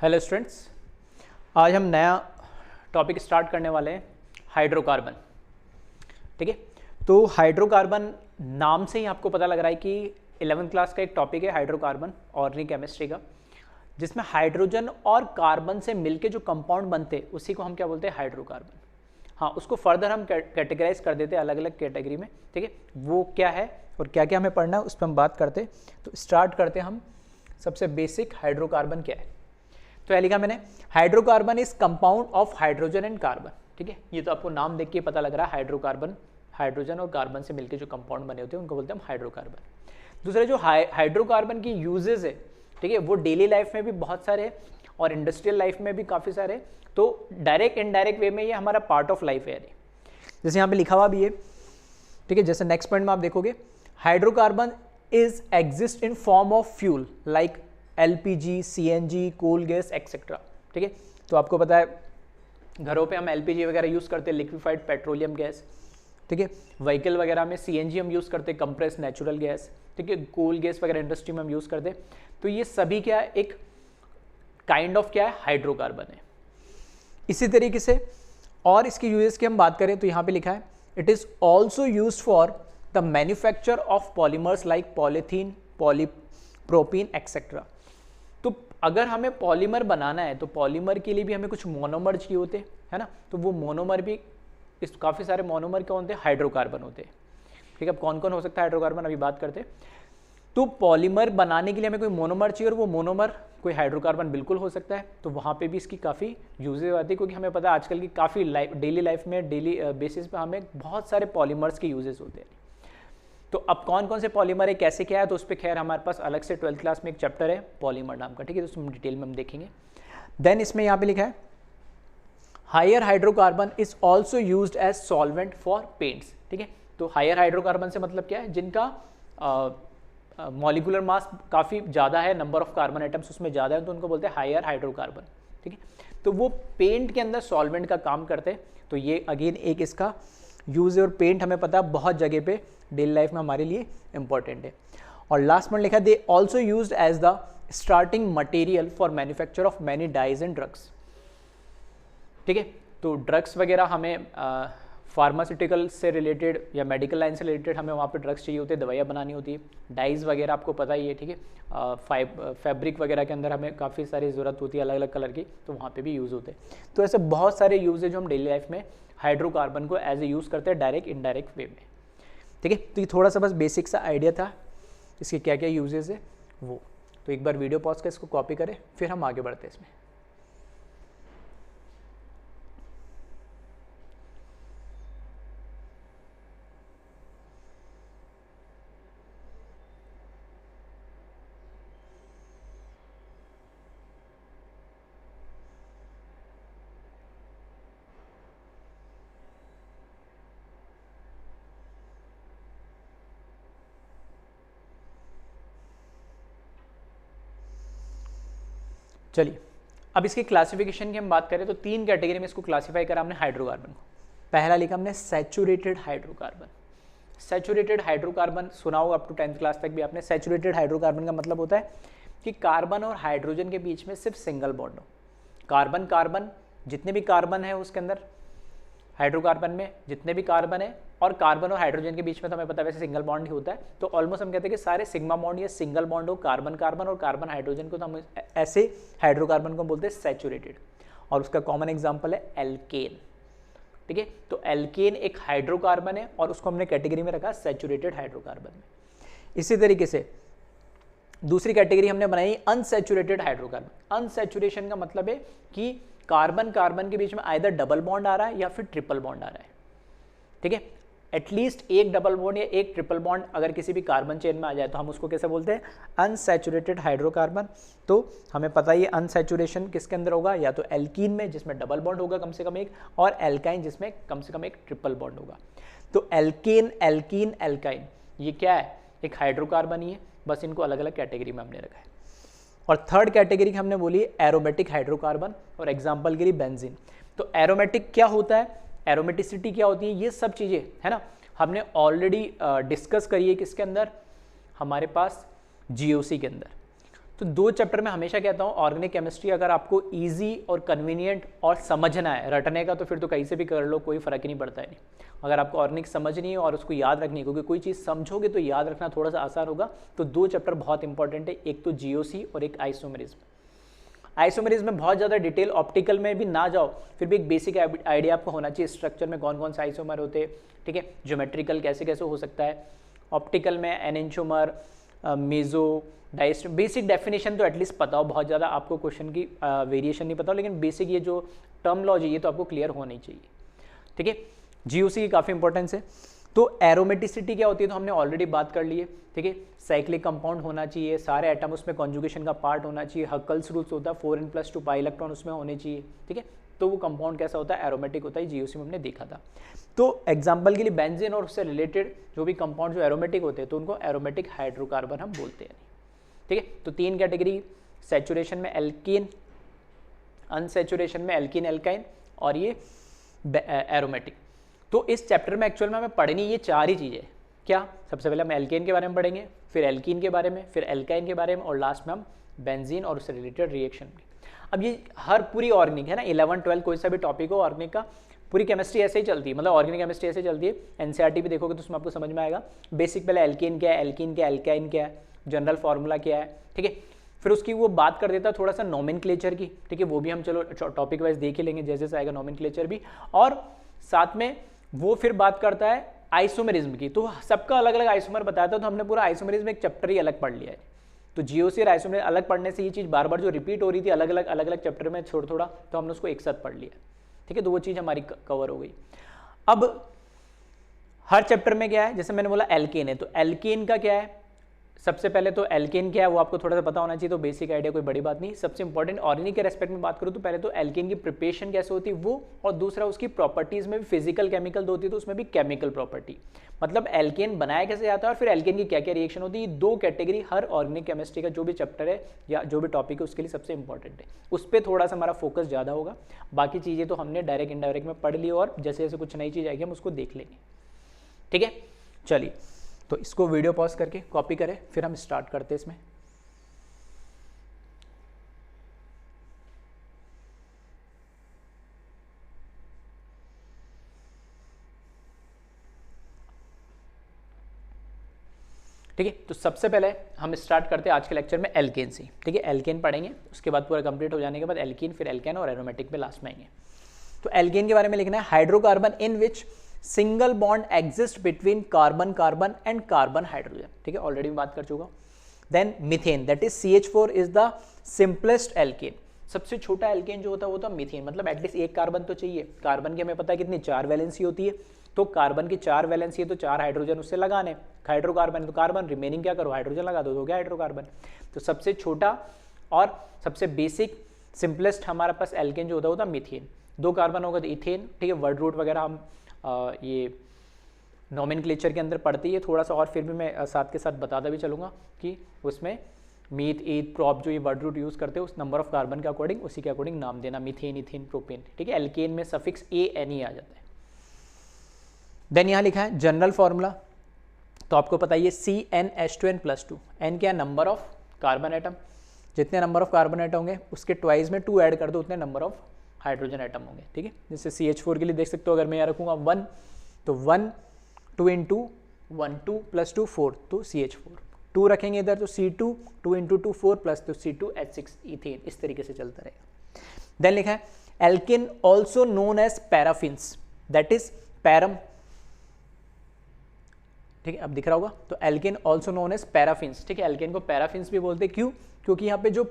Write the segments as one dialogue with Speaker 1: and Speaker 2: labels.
Speaker 1: Hello students, आज हम नया टॉपिक स्टार्ट करने वाले हैं हाइड्रोकार्बन। ठीक है, तो हाइड्रोकार्बन नाम से ही आपको पता लग रहा है कि 11th क्लास का एक टॉपिक है हाइड्रोकार्बन ऑर्गेनिक केमिस्ट्री का, जिसमें हाइड्रोजन और कार्बन से मिलके जो कंपाउंड बनते हैं उसी को हम क्या बोलते हैं, हाइड्रोकार्बन। हाँ, उसको फर्दर हम कैटेगराइज कर देते हैं अलग अलग कैटेगरी में। ठीक है, वो क्या है और क्या क्या हमें पढ़ना है उस पर हम बात करते हैं। तो स्टार्ट करते हैं हम। सबसे बेसिक हाइड्रोकार्बन क्या है, तो यह लिखा मैंने, hydrocarbon is compound of hydrogen and carbon. ठीक है, ये तो आपको नाम देख के पता लग रहा है, हाइड्रोकार्बन हाइड्रोजन और कार्बन से मिलकर जो कंपाउंड बने होते हैं उनको बोलते हैं हम हाइड्रोकार्बन। दूसरा जो हाइड्रोकार्बन की यूजेज है, ठीक है, वो डेली लाइफ में भी बहुत सारे हैं और इंडस्ट्रियल लाइफ में भी काफ़ी सारे। तो डायरेक्ट इनडायरेक्ट वे में ये हमारा पार्ट ऑफ लाइफ है, जैसे यहाँ पे लिखा हुआ भी है। ठीक है, जैसे नेक्स्ट पॉइंट में आप देखोगे, hydrocarbon is exist in form of fuel like LPG, CNG, coal gas etcetera. ठीक है, तो आपको पता है घरों पे हम LPG वगैरह यूज़ करते हैं, लिक्विफाइड पेट्रोलियम गैस। ठीक है, व्हीकल वगैरह में CNG हम यूज़ करते हैं, कंप्रेस नेचुरल गैस। ठीक है, कोल गैस वगैरह इंडस्ट्री में हम यूज़ करते हैं। तो ये सभी क्या है, एक काइंड ऑफ क्या है, हाइड्रोकार्बन है। इसी तरीके से और इसकी यूजेस की हम बात करें तो यहाँ पे लिखा है, it is also use for the manufacture of polymers like polythene, polypropene etcetera. तो अगर हमें पॉलीमर बनाना है तो पॉलीमर के लिए भी हमें कुछ मोनोमर चाहिए होते हैं, है ना। तो वो मोनोमर भी इस काफ़ी सारे मोनोमर क्या होते हैं, हाइड्रोकार्बन होते हैं। ठीक है, अब कौन कौन हो सकता है हाइड्रोकार्बन अभी बात करते हैं। तो पॉलीमर बनाने के लिए हमें कोई मोनोमर चाहिए और वो मोनोमर कोई हाइड्रोकार्बन बिल्कुल हो सकता है। तो वहाँ पे भी इसकी काफ़ी यूजेज आती है, क्योंकि हमें पता है आजकल की काफ़ी डेली लाइफ में डेली बेसिस पे हमें बहुत सारे पॉलीमर्स के यूजेस होते हैं। तो अब कौन कौन से पॉलीमर है, कैसे क्या है, तो उस पर खैर हमारे पास अलग से 12th क्लास में एक चैप्टर है पॉलीमर नाम का। ठीक है, तो उसमें डिटेल में हम देखेंगे। देन इसमें यहाँ पे लिखा है, higher hydrocarbon is also used as solvent for paints. ठीक है, तो हायर हाइड्रोकार्बन से मतलब क्या है, जिनका मॉलिक्यूलर मास काफ़ी ज़्यादा है, नंबर ऑफ कार्बन आइटम्स उसमें ज़्यादा है, तो उनको बोलते हैं हायर हाइड्रोकार्बन। ठीक है, तो वो पेंट के अंदर सॉल्वेंट का काम करते हैं। तो ये अगेन एक इसका यूज है, और पेंट हमें पता है बहुत जगह पे डेली लाइफ में हमारे लिए इंपॉर्टेंट है। और लास्ट में लिखा है, they also used as the starting material for manufacture of many dyes and drugs. ठीक है, तो ड्रग्स वगैरह हमें फार्मास्यूटिकल से रिलेटेड या मेडिकल लाइन से रिलेटेड हमें वहाँ पे ड्रग्स चाहिए होते हैं, दवाइयाँ बनानी होती है। डाइज वगैरह आपको पता ही है। ठीक है, फैब्रिक वगैरह के अंदर हमें काफ़ी सारी ज़रूरत होती है अलग अलग कलर की, तो वहाँ पे भी यूज़ होते हैं। तो ऐसे बहुत सारे यूज है जो हम डेली लाइफ में हाइड्रोकार्बन को एज ए यूज़ करते हैं डायरेक्ट इनडायरेक्ट वे में। ठीक है, तो ये थोड़ा सा बस बेसिक सा आइडिया था इसके क्या क्या यूजेस है वो। तो एक बार वीडियो पॉज कर इसको कॉपी करें, फिर हम आगे बढ़ते हैं इसमें। चलिए, अब इसकी क्लासिफिकेशन की हम बात करें तो 3 कैटेगरी में इसको क्लासिफाई करा हमने हाइड्रोकार्बन को। पहला लिखा हमने सैचुरेटेड हाइड्रोकार्बन। सैचुरेटेड हाइड्रोकार्बन सुना होगा अप टू 10th क्लास तक भी आपने। सैचुरेटेड हाइड्रोकार्बन का मतलब होता है कि कार्बन और हाइड्रोजन के बीच में सिर्फ सिंगल बॉन्ड हो। कार्बन कार्बन जितने भी कार्बन है उसके अंदर, हाइड्रोकार्बन में जितने भी कार्बन है, और कार्बन और हाइड्रोजन के बीच में तो हमें पता है वैसे सिंगल बॉन्ड ही होता है। तो ऑलमोस्ट हम कहते हैं कि सारे सिग्मा बॉन्ड या सिंगल बॉन्ड हो कार्बन कार्बन और कार्बन हाइड्रोजन को, तो हम ऐसे हाइड्रोकार्बन को बोलते हैं सैचुरेटेड। और उसका कॉमन एग्जांपल है एल्केन। ठीक है, तो एल्केन एक हाइड्रोकार्बन है और उसको हमने कैटेगरी में रखा सैचुरेटेड हाइड्रोकार्बन में। इसी तरीके से दूसरी कैटेगरी हमने बनाई अनसैचुरेटेड हाइड्रोकार्बन। अनसैचुरेशन का मतलब है कि कार्बन कार्बन के बीच में आइदर डबल बॉन्ड आ रहा है या फिर ट्रिपल बॉन्ड आ रहा है। ठीक है, एटलीस्ट एक डबल बॉन्ड या एक ट्रिपल बॉन्ड अगर किसी भी कार्बन चेन में आ जाए तो हम उसको कैसे बोलते हैं, अनसैचुरेटेड हाइड्रोकार्बन। तो हमें पता ही अनसैचुरेशन किसके अंदर होगा, या तो एल्कीन में जिसमें डबल बॉन्ड होगा कम से कम एक, और एल्काइन जिसमें कम से कम एक ट्रिपल बॉन्ड होगा। तो एल्केन, एल्कीन, एल्काइन ये क्या है, एक हाइड्रोकार्बन ही है, बस इनको अलग अलग कैटेगरी में हमने रखा है। और थर्ड कैटेगरी की हमने बोली एरोमेटिक हाइड्रोकार्बन, और एग्जांपल के लिए बेंजीन। तो एरोमेटिक क्या होता है, एरोमेटिसिटी क्या होती है, ये सब चीज़ें है ना हमने ऑलरेडी डिस्कस करी है किसके अंदर, हमारे पास GOC के अंदर। तो 2 चैप्टर में हमेशा कहता हूँ ऑर्गेनिक केमिस्ट्री अगर आपको इजी और कन्वीनियंट और समझना है, रटने का तो फिर तो कहीं से भी कर लो, कोई फ़र्क ही नहीं पड़ता है। नहीं, अगर आपको ऑर्गेनिक समझनी है और उसको याद रखनी है, क्योंकि कोई चीज़ समझोगे तो याद रखना थोड़ा सा आसान होगा, तो 2 चैप्टर बहुत इंपॉर्टेंट है, एक तो जीओसी और एक आइसोमेरिज्म। आइसोमेरिज्म में बहुत ज़्यादा डिटेल, ऑप्टिकल में भी ना जाओ, फिर भी एक बेसिक आइडिया आपको होना चाहिए स्ट्रक्चर में कौन कौन से आइसोमर होते हैं, ठीक है, ज्योमेट्रिकल कैसे कैसे हो सकता है, ऑप्टिकल में एनेंचोमर, मेजो, डाइस्ट, बेसिक डेफिनेशन तो एटलीस्ट पता हो, बहुत ज़्यादा आपको क्वेश्चन की वेरिएशन नहीं पता हो, लेकिन बेसिक ये जो टर्मोलॉजी ये तो आपको क्लियर होनी चाहिए, ठीक है। जीओसी की काफ़ी इंपॉर्टेंस है। तो एरोमेटिसिटी क्या होती है तो हमने ऑलरेडी बात कर ली है, ठीक है, साइक्लिक कंपाउंड होना चाहिए, सारे एटम उसमें कॉन्जुगेशन का पार्ट होना चाहिए, हक्कल्स रूल्स होता है, 4n+2 पाई इलेक्ट्रॉन उसमें होने चाहिए, ठीक है, तो वो कंपाउंड कैसा होता है, एरोमेटिक होता है, जीओसी में हमने देखा था। तो एग्जाम्पल के लिए बेंजीन और उससे रिलेटेड जो भी कंपाउंड जो एरोमेटिक होते हैं तो उनको एरोमेटिक हाइड्रोकार्बन हम बोलते हैं, ठीक है। तो 3 कैटेगरी, सैचुरेशन में एल्कीन, अनसैचुरेशन में एल्कीन एल्काइन और ये एरोमेटिक। तो इस चैप्टर में एक्चुअल में हमें पढ़नी ये 4 ही चीज़ें, क्या, सबसे पहले हम एल्केन के बारे में पढ़ेंगे, फिर एल्कीन के बारे में, फिर एल्काइन के बारे में और लास्ट में हम बेंजीन और उससे रिलेटेड रिएक्शन में। अब ये हर पूरी ऑर्गेनिक है ना, 11, 12 कोई सा भी टॉपिक हो ऑर्गेनिक का, पूरी केमिस्ट्री ऐसे ही चलती है, मतलब ऑर्गेनिक केमिस्ट्री ऐसे चलती है। एनसीईआरटी भी देखोगे तो उसमें आपको समझ में आएगा। बेसिक पहले एल्केन क्या है, एल्कीन क्या है, एल्काइन क्या है, जनरल फार्मूला क्या है, ठीक है। फिर उसकी वो बात कर देता है थोड़ा सा नोमेनक्लेचर की, ठीक है, वो भी हम चलो टॉपिक वाइज देख ही लेंगे, जैसे जैसे आएगा नोमेनक्लेचर भी, और साथ में वो फिर बात करता है आइसोमेरिज्म की। तो सबका अलग अलग आइसोमर बताया था, तो हमने पूरा आइसोमेरिज्म एक चैप्टर ही अलग पढ़ लिया है। तो जीओसी और आइसोमेर अलग पढ़ने से ये चीज़ बार बार जो रिपीट हो रही थी अलग अलग चैप्टर में थोड़ा थोड़ा, तो हमने उसको एक साथ पढ़ लिया, ठीक है। तो वो चीज़ हमारी कवर हो गई। अब हर चैप्टर में क्या है, जैसे मैंने बोला एल्केन है, तो एल्केन का क्या है, सबसे पहले तो एल्केन क्या है वो आपको थोड़ा सा पता होना चाहिए, तो बेसिक आइडिया कोई बड़ी बात नहीं। सबसे इंपॉर्टेंट ऑर्गेनिक के रेस्पेक्ट में बात करूँ तो पहले तो एल्केन की प्रिपरेशन कैसे होती है वो, और दूसरा उसकी प्रॉपर्टीज में भी फिजिकल केमिकल होती है तो उसमें भी केमिकल प्रॉपर्टी, मतलब एल्केन बनाया कैसे जाता है और फिर एल्केन की क्या क्या रिएक्शन होती है। 2 कैटेगरी हर ऑर्गेनिक केमिस्ट्री का जो भी चैप्टर है या जो भी टॉपिक है उसके लिए सबसे इंपॉर्टेंट है, उस पर थोड़ा सा हमारा फोकस ज़्यादा होगा। बाकी चीज़ें तो हमने डायरेक्ट इनडायरेक्ट में पढ़ ली और जैसे जैसे कुछ नई चीज़ आएगी हम उसको देख लेंगे, ठीक है। चलिए, तो इसको वीडियो पॉज करके कॉपी करें, फिर हम स्टार्ट करते हैं इसमें। ठीक है, तो सबसे पहले हम स्टार्ट करते हैं आज के लेक्चर में एल्केन से, ठीक है। एल्केन पढ़ेंगे, उसके बाद पूरा कंप्लीट हो जाने के बाद एल्कीन, फिर एल्केन और एरोमेटिक में लास्ट में आएंगे। तो एल्केन के बारे में लिखना है, hydrocarbon in which single bond exist between carbon carbon and carbon hydrogen, ठीक है, ऑलरेडी मैं बात कर चुका हूं। Then methane, that is CH4 is the simplest alkane, सबसे छोटा एल्केन जो होता है वो तो मीथेन, मतलब एटलीस्ट एक कार्बन तो चाहिए। कार्बन की हमें पता है कितनी 4 वैलेंसी होती है, तो कार्बन की 4 वैलेंसी है तो 4 हाइड्रोजन उससे लगाने, हाइड्रोकार्बन है तो कार्बन, रिमेनिंग क्या करो हाइड्रोजन लगा दो, तो क्या हाइड्रोकार्बन। तो सबसे छोटा और सबसे बेसिक सिंपलेस्ट हमारे पास एल्केन जो होता है मीथेन। 2 कार्बन होगा तो इथेन, ठीक है, वर्ड रूट वगैरह हम ये नोमेनक्लेचर के अंदर पढ़ती है थोड़ा सा, और फिर भी मैं साथ के साथ बताता भी चलूँगा कि उसमें मीथ, ईथ, प्रॉप जो ये वर्ड रूट यूज़ करते हैं उस नंबर ऑफ कार्बन के अकॉर्डिंग उसी के अकॉर्डिंग नाम देना, मीथेन, इथेन, प्रोपेन, ठीक है। एल्केन में सफिक्स ANE आ जाता है। देन यहाँ लिखा है जनरल फॉर्मूला, तो आपको पता है CnH2n+2, N क्या है, नंबर ऑफ कार्बन एटम, जितने नंबर ऑफ कार्बन एटम होंगे उसके ट्वाइस में 2 ऐड कर दो, उतने नंबर ऑफ हाइड्रोजन एटम होंगे, ठीक है। जैसे CH4 के लिए देख सकते हो, अगर मैं यहाँ रखूँगा 1 तो 1 2 × 1 2 + 2 4, तो CH4, 2 रखेंगे इधर तो C2, 2 × 2 4 प्लस तो C2H6 इथेन, इस तरीके से चलता रहेगा। देन लिखा है alkane also known as paraffins, that is parum, ठीक है, अब दिख रहा होगा। तो alkane also known as paraffins, ठीक है, एल्केन को पैराफिन्स भी बोलते, क्यों, क्योंकि यहाँ पे जो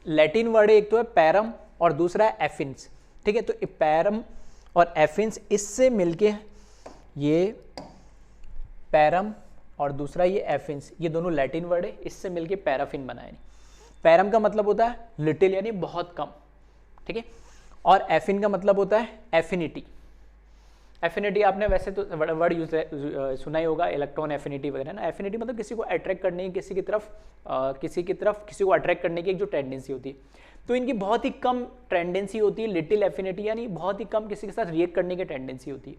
Speaker 1: लैटिन वर्ड है एक तो है पैरम और दूसरा है एफिन्स, ठीक है। तो पैरम और एफिन्स इससे मिलके ये पैरम और दूसरा ये एफिन्स, ये दोनों लैटिन वर्ड है, इससे मिलके पैराफिन बना है। पैरम का मतलब होता है लिटिल यानी बहुत कम, ठीक है, और एफिन का मतलब होता है एफिनिटी। एफिनिटी आपने वैसे तो वर्ड यूज सुना ही होगा, इलेक्ट्रॉन एफिनिटी वगैरह ना। एफिनिटी मतलब किसी को अट्रैक्ट करने की, किसी को अट्रैक्ट करने की एक जो टेंडेंसी होती है, तो इनकी बहुत ही कम टेंडेंसी होती है लिटिल एफिनिटी, यानी बहुत ही कम किसी के साथ रिएक्ट करने की टेंडेंसी होती है।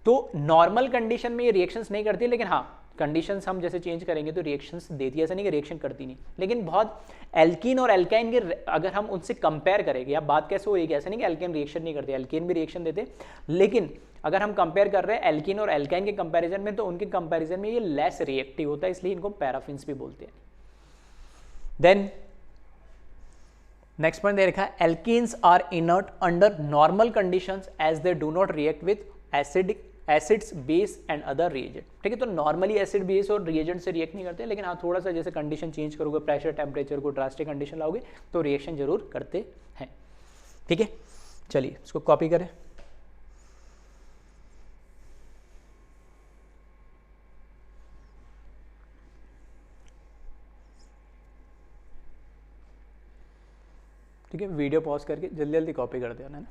Speaker 1: तो नॉर्मल कंडीशन में ये रिएक्शंस नहीं करती, लेकिन हाँ कंडीशंस हम जैसे चेंज करेंगे तो रिएक्शंस देती है, ऐसा नहीं कि रिएक्शन करती नहीं, लेकिन बहुत एल्कीन और एल्काइन के अगर हम उनसे कंपेयर करेंगे, या बात कैसे होगी, ऐसा नहीं कि एल्केन रिएक्शन नहीं करते, एल्केन भी रिएक्शन देते, लेकिन अगर हम कंपेयर कर रहे हैं एल्कीन और एल्काइन के कंपैरिजन में, तो उनके कंपैरिजन में ये लेस रिएक्टिव होता है, इसलिए इनको पैराफिन्स भी बोलते हैं। देन नेक्स्ट पॉइंट दे रखा है, alkenes are inert under normal conditions as they do not react with acids, base and other reagent. ठीक है, तो नॉर्मली एसिड, बेस और रिएजेंट से रिएक्ट नहीं करते, लेकिन हाँ थोड़ा सा जैसे कंडीशन चेंज करोगे, प्रेशर टेम्परेचर को ड्रास्टिक कंडीशन लाओगे तो रिएक्शन जरूर करते हैं। ठीक है, चलिए इसको कॉपी करें। ठीक है, वीडियो पॉज करके जल्दी जल्दी कॉपी कर देना है ना।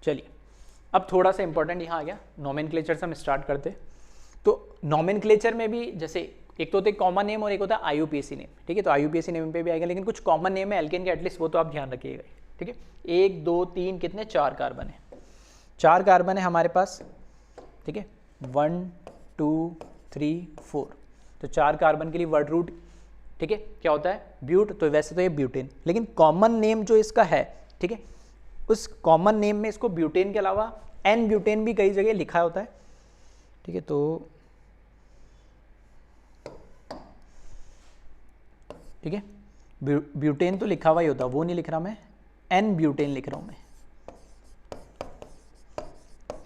Speaker 1: चलिए अब थोड़ा सा इंपॉर्टेंट यहाँ आ गया, नोमेनक्लेचर से हम स्टार्ट करते। तो नोमेनक्लेचर में भी जैसे एक तो होते कॉमन नेम और एक होता है आईयूपीएसी नेम। ठीक है, तो आईयूपीएसी नेम पे भी आएगा, लेकिन कुछ कॉमन नेम है एल्केन के, एटलीस्ट वो तो आप ध्यान रखिएगा। ठीक है, 1 2 3 कितने, 4 कार्बन है, 4 कार्बन है हमारे पास। ठीक है, 1 2 3 4, तो 4 कार्बन के लिए वर्ड रूट, ठीक है, क्या होता है, ब्यूट। तो वैसे तो ये ब्यूटेन, लेकिन कॉमन नेम जो इसका है, ठीक है, उस कॉमन नेम में इसको ब्यूटेन के अलावा एन ब्यूटेन भी कई जगह लिखा होता है। ठीक है, तो ठीक है, ब्यूटेन तो लिखा हुआ ही होता, वो नहीं लिख रहा मैं, एन ब्यूटेन लिख रहा हूं मैं।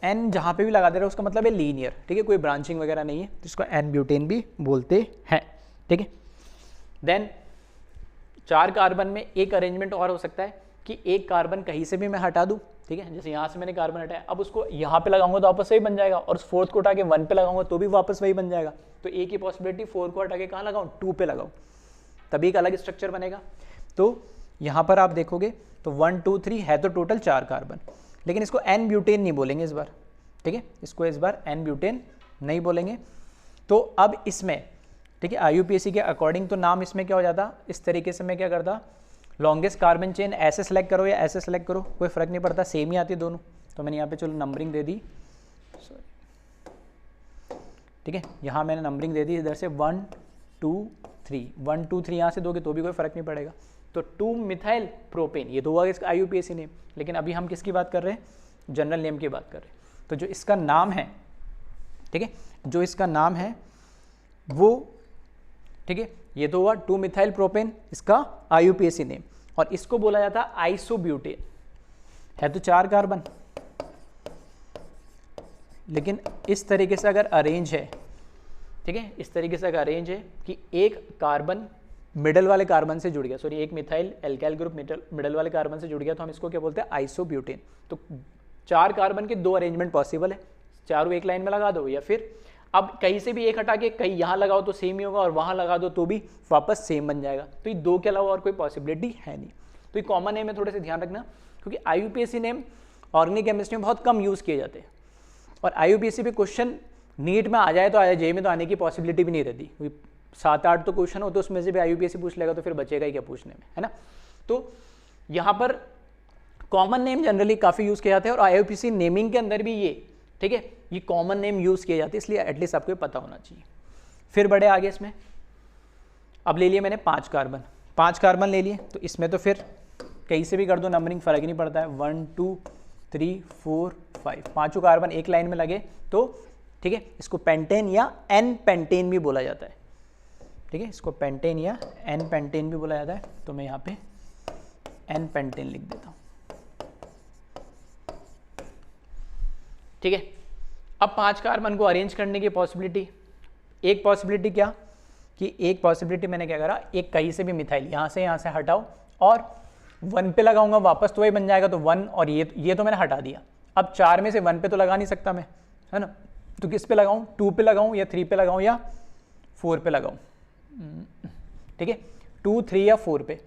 Speaker 1: एन जहां पे भी लगा दे रहा है उसका मतलब है लीनियर। ठीक है, कोई ब्रांचिंग वगैरह नहीं है, जिसको एन ब्यूटेन भी बोलते हैं। ठीक है, देन 4 कार्बन में एक अरेंजमेंट और हो सकता है कि एक कार्बन कहीं से भी मैं हटा दूं। ठीक है, जैसे यहाँ से मैंने कार्बन हटाया, अब उसको यहाँ पे लगाऊंगा तो वापस वही बन जाएगा, और उस 4th को उठा के 1 पे लगाऊंगा तो भी वापस वही बन जाएगा। तो एक ही पॉसिबिलिटी 4 को हटा के कहाँ लगाऊं, 2 पे लगाऊं, तभी एक अलग स्ट्रक्चर बनेगा। तो यहाँ पर आप देखोगे तो 1 2 3 है तो टोटल 4 कार्बन, लेकिन इसको एन ब्यूटेन नहीं बोलेंगे इस बार। ठीक है, इसको इस बार एन ब्यूटेन नहीं बोलेंगे। तो अब इसमें, ठीक है, आईयूपीएसी के अकॉर्डिंग तो नाम इसमें क्या हो जाता, इस तरीके से मैं क्या करता, लॉन्गेस्ट कार्बन चेन ऐसे सेलेक्ट करो या ऐसे सेलेक्ट करो, कोई फर्क नहीं पड़ता, सेम ही आती है दोनों। तो मैंने यहाँ पे चलो नंबरिंग दे दी, ठीक है, यहाँ मैंने नंबरिंग दे दी इधर से 1 2 3, 1 2 3 यहाँ से दोगे तो भी कोई फर्क नहीं पड़ेगा। तो 2 मिथाइल प्रोपेन, ये तो हुआ इसका आईयूपीएसी नेम, लेकिन अभी हम किसकी बात कर रहे हैं, जनरल नेम की बात कर रहे हैं। तो जो इसका नाम है, ठीक है, जो इसका नाम है वो, ठीक है, ये तो हुआ 2 मिथाइल प्रोपेन, इसका आईयूपीएसी नेम, और इसको बोला जाता है आइसोब्यूटेन। है तो 4 कार्बन, लेकिन इस तरीके से अगर अरेंज है, ठीक है, इस तरीके से अगर अरेंज है कि एक कार्बन मिडल वाले कार्बन से जुड़ गया, सॉरी एक मिथाइल एल्काइल ग्रुप मिडल वाले कार्बन से जुड़ गया, तो हम इसको क्या बोलते हैं, आइसोब्यूटेन। तो 4 कार्बन के 2 अरेंजमेंट पॉसिबल है, चारों एक लाइन में लगा दो, या फिर अब कहीं से भी एक हटा के कहीं यहाँ लगाओ तो सेम ही होगा, और वहाँ लगा दो तो भी वापस सेम बन जाएगा। तो ये 2 के अलावा और कोई पॉसिबिलिटी है नहीं। तो ये कॉमन नेम है, थोड़े से ध्यान रखना, क्योंकि आईयूपीएसी नेम ऑर्गेनिक केमिस्ट्री में बहुत कम यूज़ किए जाते हैं, और आईयूपीएसी पे क्वेश्चन नीट में आ जाए तो आ जाए, में तो आने की पॉसिबिलिटी भी नहीं रहती। 7-8 तो क्वेश्चन हो, तो उसमें से भी आईयूपीएसी पूछ लेगा तो फिर बचेगा ही क्या पूछने में, है ना। तो यहाँ पर कॉमन नेम जनरली काफ़ी यूज़ किया जाता है, और आईयूपीएसी नेमिंग के अंदर भी ये, ठीक है, ये कॉमन नेम यूज़ किए जाते हैं, इसलिए एटलीस्ट आपको पता होना चाहिए। फिर बढ़े आगे इसमें, अब ले लिए मैंने 5 कार्बन, 5 कार्बन ले लिए, तो इसमें तो फिर कहीं से भी कर दो नंबरिंग, फ़र्क नहीं पड़ता है, 1 2 3 4 5, 5 कार्बन एक लाइन में लगे तो, ठीक है, इसको पेंटेन या एन पेंटेन भी बोला जाता है। ठीक है, इसको पेंटेन या एन पेंटेन भी बोला जाता है, तो मैं यहाँ पे एन पेंटेन लिख देता हूँ। ठीक है, अब 5 कार्बन को अरेंज करने की पॉसिबिलिटी, एक पॉसिबिलिटी क्या, कि एक पॉसिबिलिटी मैंने क्या करा, एक कहीं से भी मिथाइल यहाँ से हटाओ और 1 पे लगाऊंगा, वापस तो वही बन जाएगा, तो 1, और ये तो मैंने हटा दिया। अब 4 में से 1 पे तो लगा नहीं सकता मैं, है ना, तो किस पे लगाऊं, 2 पे लगाऊं या 3 पे लगाऊं या 4 पे लगाऊं। ठीक है, 2 3 या 4 पे,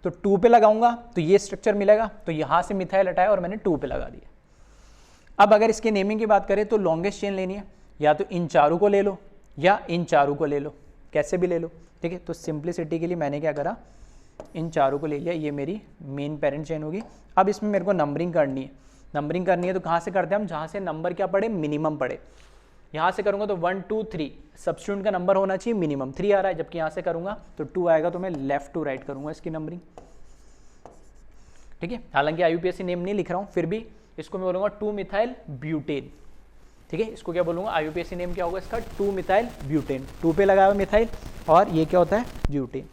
Speaker 1: तो 2 पे लगाऊंगा तो ये स्ट्रक्चर मिलेगा, तो यहाँ से मिथाइल हटाया और मैंने 2 पे लगा दिया। अब अगर इसके नेमिंग की बात करें तो लॉन्गेस्ट चेन लेनी है, या तो इन चारों को ले लो या इन चारों को ले लो, कैसे भी ले लो, ठीक है। तो सिंप्लिसिटी के लिए मैंने क्या करा, इन चारों को ले लिया, ये मेरी मेन पेरेंट चेन होगी। अब इसमें मेरे को नंबरिंग करनी है, नंबरिंग करनी है तो कहाँ से करते हैं हम, जहाँ से नंबर क्या पड़े, मिनिमम पड़े। यहाँ से करूँगा तो 1 2 3 सब्स्टिट्यूएंट का नंबर होना चाहिए मिनिमम 3 आ रहा है, जबकि यहाँ से करूँगा तो 2 आएगा, तो मैं लेफ्ट टू राइट करूँगा इसकी नंबरिंग, ठीक है। हालांकि IUPAC नेम नहीं लिख रहा हूँ, फिर भी इसको मैं बोलूँगा 2 मिथाइल ब्यूटेन, ठीक है। इसको क्या बोलूँगा, IUPAC नेम क्या होगा इसका, 2 मिथाइल ब्यूटेन, 2 पे लगा हुआ मिथाइल और ये क्या होता है, ब्यूटेन।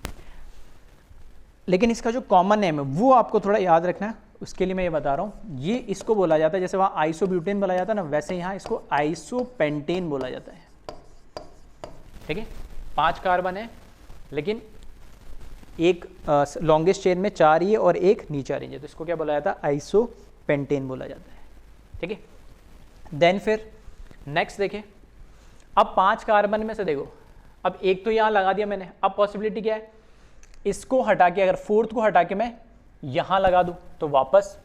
Speaker 1: लेकिन इसका जो कॉमन नेम है वो आपको थोड़ा याद रखना है, उसके लिए मैं ये बता रहा हूँ। ये इसको बोला जाता है, जैसे वहाँ आइसोब्यूटेन बोला जाता है ना, वैसे यहाँ इसको आइसोपेंटेन बोला जाता है, ठीक है। 5 कार्बन है, लेकिन एक लॉन्गेस्ट चेन में 4 ही है और एक नीचा रेंज है, तो इसको क्या बोला जाता है, आइसोपेंटेन बोला जाता है, ठीक है। देन फिर नेक्स्ट देखें, अब 5 कार्बन में से देखो, अब एक तो यहाँ लगा दिया मैंने, अब पॉसिबिलिटी क्या है, इसको हटा के, अगर फोर्थ को हटा के मैं यहाँ लगा दूँ तो वापस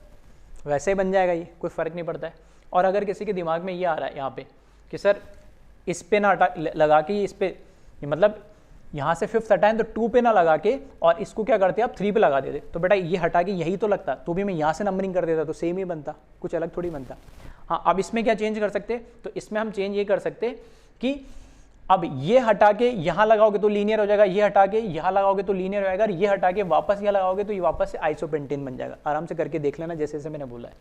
Speaker 1: वैसे ही बन जाएगा, ये कोई फ़र्क नहीं पड़ता है। और अगर किसी के दिमाग में ये आ रहा है यहाँ पे कि सर इस पे ना हटा लगा के, इस पे मतलब यहाँ से 5th हटाएं तो 2 पे ना लगा के और इसको क्या करते आप 3 पे लगा देते, तो बेटा ये हटा के यही तो लगता, तो भी मैं यहाँ से नंबरिंग कर देता तो सेम ही बनता, कुछ अलग थोड़ी बनता। हाँ, अब इसमें क्या चेंज कर सकते, तो इसमें हम चेंज ये कर सकते कि अब ये हटा के यहाँ लगाओगे तो लीनियर हो जाएगा, ये हटा के यहाँ लगाओगे तो लीनियर हो जाएगा, ये हटा के वापस यहाँ लगाओगे तो ये वापस से आइसोपेंटेन बन जाएगा। आराम से करके देख लेना जैसे जैसे मैंने बोला है।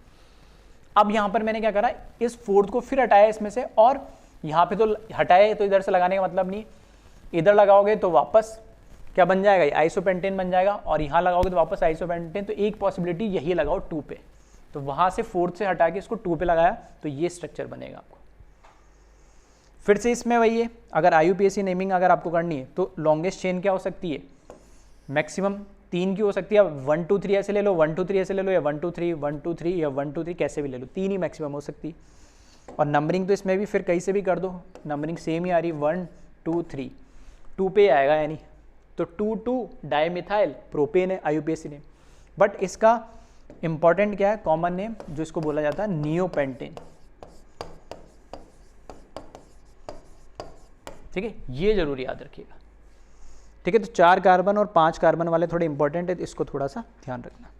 Speaker 1: अब यहाँ पर मैंने क्या करा, इस फोर्थ को फिर हटाया इसमें से, और यहाँ पे तो हटाए तो इधर से लगाने का मतलब नहीं, इधर लगाओगे तो वापस क्या बन जाएगा, आइसोपेंटेन बन जाएगा, और यहाँ लगाओगे तो वापस आइसोपेंटेन। तो एक पॉसिबिलिटी यही लगाओ 2 पे, तो वहाँ से फोर्थ से हटा के इसको 2 पे लगाया तो ये स्ट्रक्चर बनेगा आपको। फिर से इसमें वही है, अगर IUPAC नेमिंग अगर आपको करनी है तो लॉन्गेस्ट चेन क्या हो सकती है, मैक्सिमम 3 की हो सकती है। 1 2 3 ऐसे ले लो, 1 2 3 ऐसे ले लो, या 1 2 3 1 2 3 या 1 2 3 कैसे भी ले लो, 3 ही मैक्सिमम हो सकती है। और नंबरिंग तो इसमें भी फिर कहीं से भी कर दो, नंबरिंग सेम ही आ रही, 1 2 3 2 पे आएगा, यानी तो 2 2 डाइमिथाइल प्रोपेन है IUPAC नेम। बट इसका इंपॉर्टेंट क्या है, कॉमन नेम जो इसको बोला जाता है नियोपेंटेन, ठीक है, ये जरूर याद रखिएगा, ठीक है। तो 4 कार्बन और 5 कार्बन वाले थोड़े इंपॉर्टेंट है, तो इसको थोड़ा सा ध्यान रखना।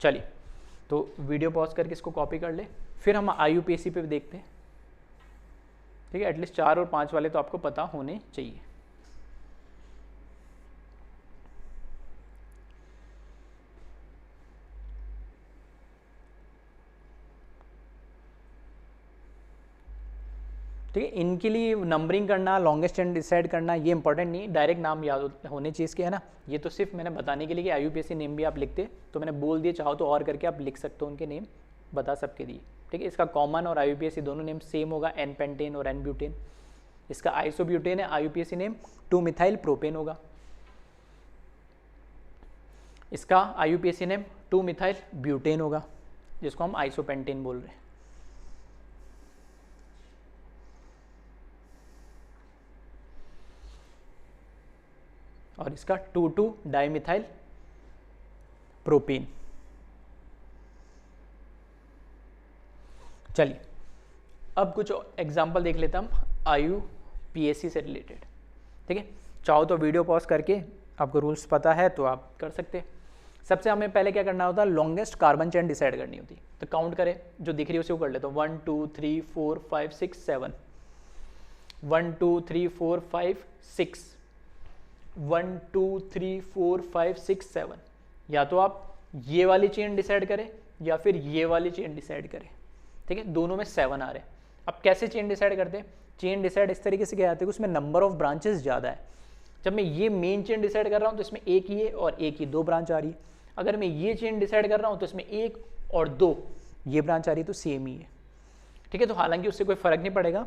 Speaker 1: चलिए, तो वीडियो पॉज करके इसको कॉपी कर ले, फिर हम IUPAC पे देखते हैं, ठीक है। एटलीस्ट 4 और 5 वाले तो आपको पता होने चाहिए। ठीक है, इनके लिए नंबरिंग करना, लॉन्गेस्ट चेन डिसाइड करना ये इंपॉर्टेंट नहीं, डायरेक्ट नाम याद होने चाहिए इसके, है ना। ये तो सिर्फ मैंने बताने के लिए कि IUPAC नेम भी आप लिखते, तो मैंने बोल दिए, चाहो तो और करके आप लिख सकते हो उनके नेम, बता सबके दिए, ठीक है। इसका कॉमन और IUPAC दोनों नेम सेम होगा, N पेंटेन और N ब्यूटेन। इसका आइसोब्यूटेन है, IUPAC नेम 2 मिथाइल प्रोपेन होगा। इसका IUPAC नेम 2 मिथाइल ब्यूटेन होगा, जिसको हम आइसोपेंटेन बोल रहे हैं। और इसका 2 2 डाइमिथाइल प्रोपेन। चलिए, अब कुछ एग्जाम्पल देख लेते हम IUPAC से रिलेटेड, ठीक है। चाहो तो वीडियो पॉज करके, आपको रूल्स पता है तो आप कर सकते हैं। सबसे हमें पहले क्या करना होता है, लॉन्गेस्ट कार्बन चेन डिसाइड करनी होती, तो काउंट करें, जो दिख रही है उसे वो कर लेते हैं। 1 2 3 4 5 6 7 1 2 3 4 5 6 1 2 3 4 5 6 7। या तो आप ये वाली चेन डिसाइड करें या फिर ये वाली चेन डिसाइड करें, ठीक है। दोनों में 7 आ रहे हैं। अब कैसे चेन डिसाइड करते हैं, चेन डिसाइड इस तरीके से किया जाता है कि उसमें नंबर ऑफ ब्रांचेस ज़्यादा है। जब मैं ये मेन चेन डिसाइड कर रहा हूँ तो इसमें एक ही है और एक ही 2 ब्रांच आ रही है। अगर मैं ये चेन डिसाइड कर रहा हूँ तो इसमें 1 और 2 ये ब्रांच आ रही है, तो सेम ही है, ठीक है। तो हालांकि उससे कोई फ़र्क नहीं पड़ेगा,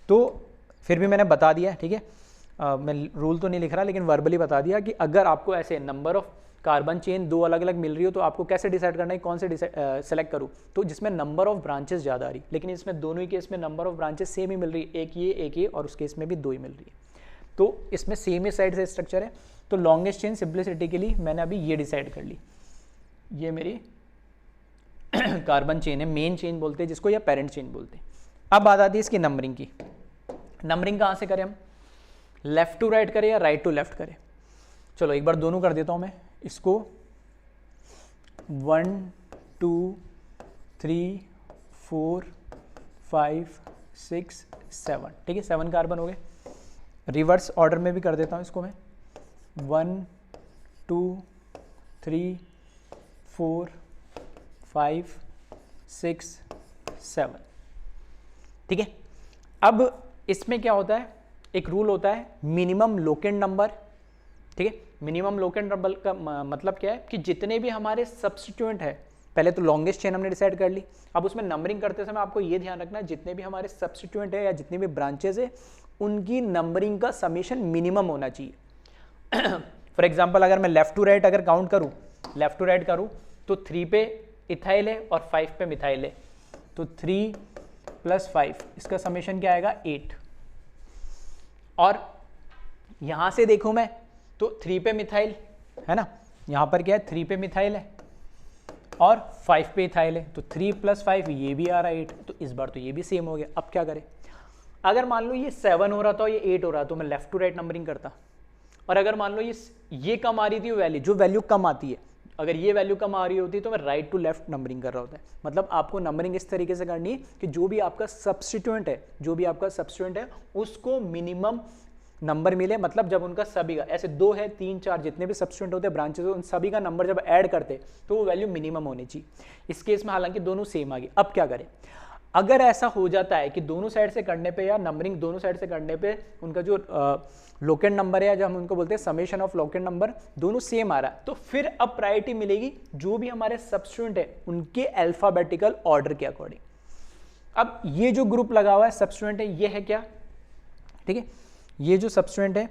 Speaker 1: तो फिर भी मैंने बता दिया, ठीक है। मैं रूल तो नहीं लिख रहा, लेकिन वर्बली बता दिया कि अगर आपको ऐसे नंबर ऑफ कार्बन चेन 2 अलग अलग मिल रही हो तो आपको कैसे डिसाइड करना है, कौन से सेलेक्ट करूँ, तो जिसमें नंबर ऑफ ब्रांचेस ज़्यादा आ रही, लेकिन इसमें दोनों ही केस में नंबर ऑफ ब्रांचेस सेम ही मिल रही है, एक ये और उस केस में भी 2 ही मिल रही है, तो इसमें सेम ही साइड से स्ट्रक्चर है। तो लॉन्गेस्ट चेन सिंप्लिसिटी के लिए मैंने अभी ये डिसाइड कर ली, ये मेरी कार्बन चेन है, मेन चेन बोलते हैं जिसको, या पेरेंट चेन बोलते हैं। अब बात आती है इसकी नंबरिंग की। नंबरिंग कहाँ से करें हम, लेफ्ट टू राइट करे या राइट टू लेफ्ट करे? चलो एक बार दोनों कर देता हूँ मैं इसको। 1 2 3 4 5 6 7, ठीक है, 7 कार्बन हो गए। रिवर्स ऑर्डर में भी कर देता हूँ इसको मैं। 1 2 3 4 5 6 7, ठीक है। अब इसमें क्या होता है, एक रूल होता है मिनिमम लोकेंट नंबर, ठीक है। मिनिमम लोकेंट नंबर का मतलब क्या है कि जितने भी हमारे सब्स्टिट्यूएंट है, पहले तो लॉन्गेस्ट चेन हमने डिसाइड कर ली। अब उसमें नंबरिंग करते समय आपको ये ध्यान रखना है जितने भी हमारे सब्स्टिट्यूएंट है या जितने भी ब्रांचेस है उनकी नंबरिंग का समेशन मिनिमम होना चाहिए। फॉर एग्जाम्पल अगर मैं लेफ्ट टू राइट अगर काउंट करूँ, लेफ्ट टू राइट करूँ तो 3 पे इथाइल है और 5 पे मिथाइल है, तो 3 + 5 इसका समेशन क्या आएगा 8। और यहां से देखूं मैं तो 3 पे मिथाइल है ना, यहां पर क्या है 3 पे मिथाइल है और 5 पे इथाइल है, तो 3 + 5 ये भी आ रहा है 8, तो इस बार तो ये भी सेम हो गया। अब क्या करें, अगर मान लो ये 7 हो रहा था और ये 8 हो रहा तो मैं लेफ्ट टू राइट नंबरिंग करता, और अगर मान लो ये कम आ रही थी वैल्यू, जो वैल्यू कम आती है, अगर ये वैल्यू कम आ रही होती तो मैं राइट टू लेफ्ट नंबरिंग कर रहा होता है। मतलब आपको नंबरिंग इस तरीके से करनी है कि जो भी आपका सब्स्टिट्यूएंट है उसको मिनिमम नंबर मिले। मतलब जब उनका सभी का ऐसे 2 है 3 4 जितने भी सब्स्टिट्यूएंट होते हैं ब्रांचेस, उन सभी का नंबर जब ऐड करते तो वो वैल्यू मिनिमम होनी चाहिए। इस केस में हालांकि दोनों सेम आ गई। अब क्या करें, अगर ऐसा हो जाता है कि दोनों साइड से करने पे या नंबरिंग दोनों साइड से करने पे उनका जो लोकेंट नंबर है, या जो हम उनको बोलते हैं समेशन ऑफ लोकेंट नंबर, दोनों सेम आ रहा है, तो फिर अब प्रायोरिटी मिलेगी जो भी हमारे सब्स्टिट्यूएंट है उनके अल्फाबेटिकल ऑर्डर के अकॉर्डिंग। अब ये जो ग्रुप लगा हुआ है सब्स्टिट्यूएंट है, ये है क्या, ठीक है, ये जो सब्स्टिट्यूएंट है,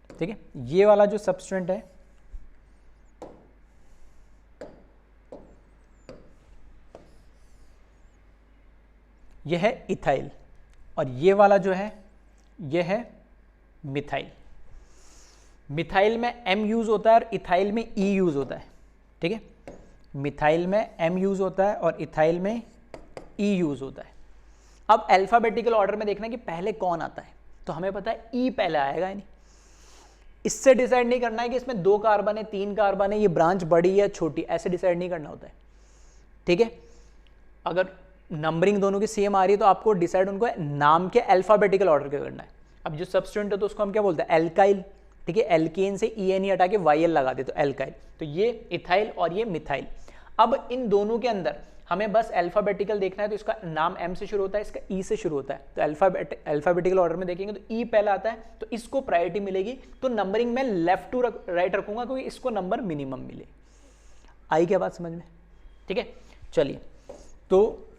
Speaker 1: ठीक है, ये वाला जो सब्स्टिट्यूएंट है ये है इथाइल, और ये वाला जो है ये है मिथाइल। मिथाइल में M यूज होता है और इथाइल में E यूज होता है, ठीक है। मिथाइल में M यूज होता है और इथाइल में E यूज होता है। अब अल्फाबेटिकल ऑर्डर में देखना कि पहले कौन आता है, तो हमें पता है E पहले आएगा, यानी इससे डिसाइड नहीं करना है कि इसमें 2 कार्बन है 3 कार्बन है, ये ब्रांच बड़ी है छोटी, ऐसे डिसाइड नहीं करना होता है, ठीक है। अगर नंबरिंग दोनों की सेम आ रही है तो आपको डिसाइड उनको नाम के अल्फाबेटिकल ऑर्डर के करना है। अब जो सब्स्टिट्यूएंट है तो उसको हम क्या बोलते हैं, एल्काइल, ठीक है। एल्केन से EN हटा के YL लगा दे तो एल्काइल, तो ये इथाइल और ये मिथाइल। अब इन दोनों के अंदर हमें बस अल्फाबेटिकल देखना है, तो इसका नाम M से शुरू होता है, इसका E से शुरू होता है, तो अल्फाबेटिकल ऑर्डर में देखेंगे तो E पहला आता है, तो इसको प्रायोरिटी मिलेगी। तो नंबरिंग में लेफ्ट टू राइट रखूंगा क्योंकि इसको नंबर मिनिमम मिले। आई क्या बात समझ में, ठीक है। चलिए, तो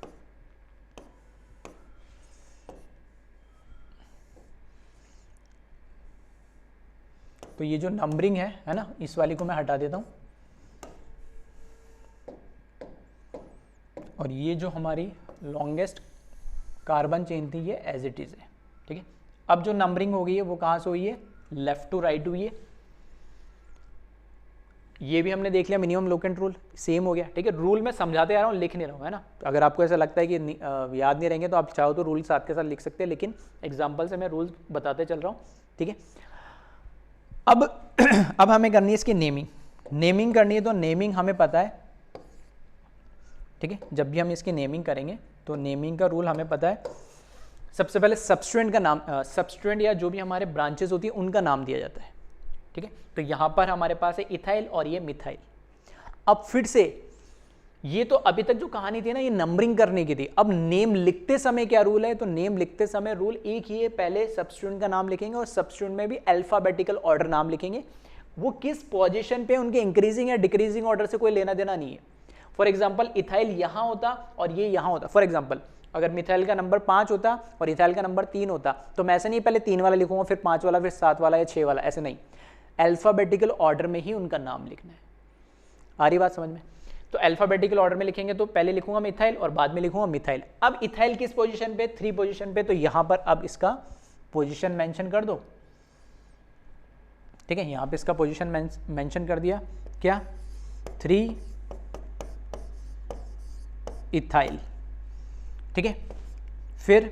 Speaker 1: ये जो नंबरिंग है ना, इस वाली को मैं हटा देता हूं, और ये जो हमारी लॉन्गेस्ट कार्बन चेन थी ये एज इट इज है, ठीक है। अब जो नंबरिंग हो गई है वो कहां से हुई है, लेफ्ट टू राइट हुई है। ये भी हमने देख लिया मिनिमम लोकेंट रूल सेम हो गया, ठीक है। रूल मैं समझाते आ रहा हूँ, लिख नहीं रहा हूँ, है ना। तो अगर आपको ऐसा लगता है कि याद नहीं रहेंगे तो आप चाहो तो रूल साथ के साथ लिख सकते हैं, लेकिन एग्जाम्पल से मैं रूल्स बताते चल रहा हूँ, ठीक है। अब हमें करनी है इसकी नेमिंग करनी है, तो नेमिंग हमें पता है, ठीक है। जब भी हम इसकी नेमिंग करेंगे तो नेमिंग का रूल हमें पता है। सबसे पहले सब्स्टिट्यूएंट का नाम, सब्स्टिट्यूएंट या जो भी हमारे ब्रांचेस होती है उनका नाम दिया जाता है, ठीक है। तो यहां पर हमारे पास है इथाइल और ये मिथाइल। अब फिर से ये तो अभी तक जो कहानी थी ना, ये नंबरिंग करने की थी। अब नेम लिखते समय क्या रूल है, तो नेम लिखते समय रूल एक ही है, पहले सब्स्टिट्यूएंट का नाम लिखेंगे और सब्स्टिट्यूएंट में भी अल्फाबेटिकल ऑर्डर नाम लिखेंगे। वो किस पोजीशन पे उनके इंक्रीजिंग या डिक्रीजिंग ऑर्डर से कोई लेना देना नहीं है। फॉर एग्जाम्पल इथाइल यहां होता और ये यहां होता। फॉर एग्जाम्पल अगर मिथाइल का नंबर 5 होता और इथाइल का नंबर 3 होता, तो मैं ऐसे नहीं पहले 3 वाला लिखूंगा फिर 5 वाला फिर 7 वाला या 6 वाला, ऐसे नहीं। अल्फाबेटिकल ऑर्डर में ही उनका नाम लिखना है। आ रही बात समझ में। तो अल्फाबेटिकल ऑर्डर में लिखेंगे तो पहले लिखूंगा मिथाइल और बाद में लिखूंगा मिथाइल। अब इथाइल किस पोजीशन पे, 3 पोजीशन पे, तो यहां पर अब इसका पोजीशन मेंशन कर दो, ठीक है। यहां पे इसका पोजीशन मेंशन कर दिया, क्या 3 इथाइल, ठीक है। फिर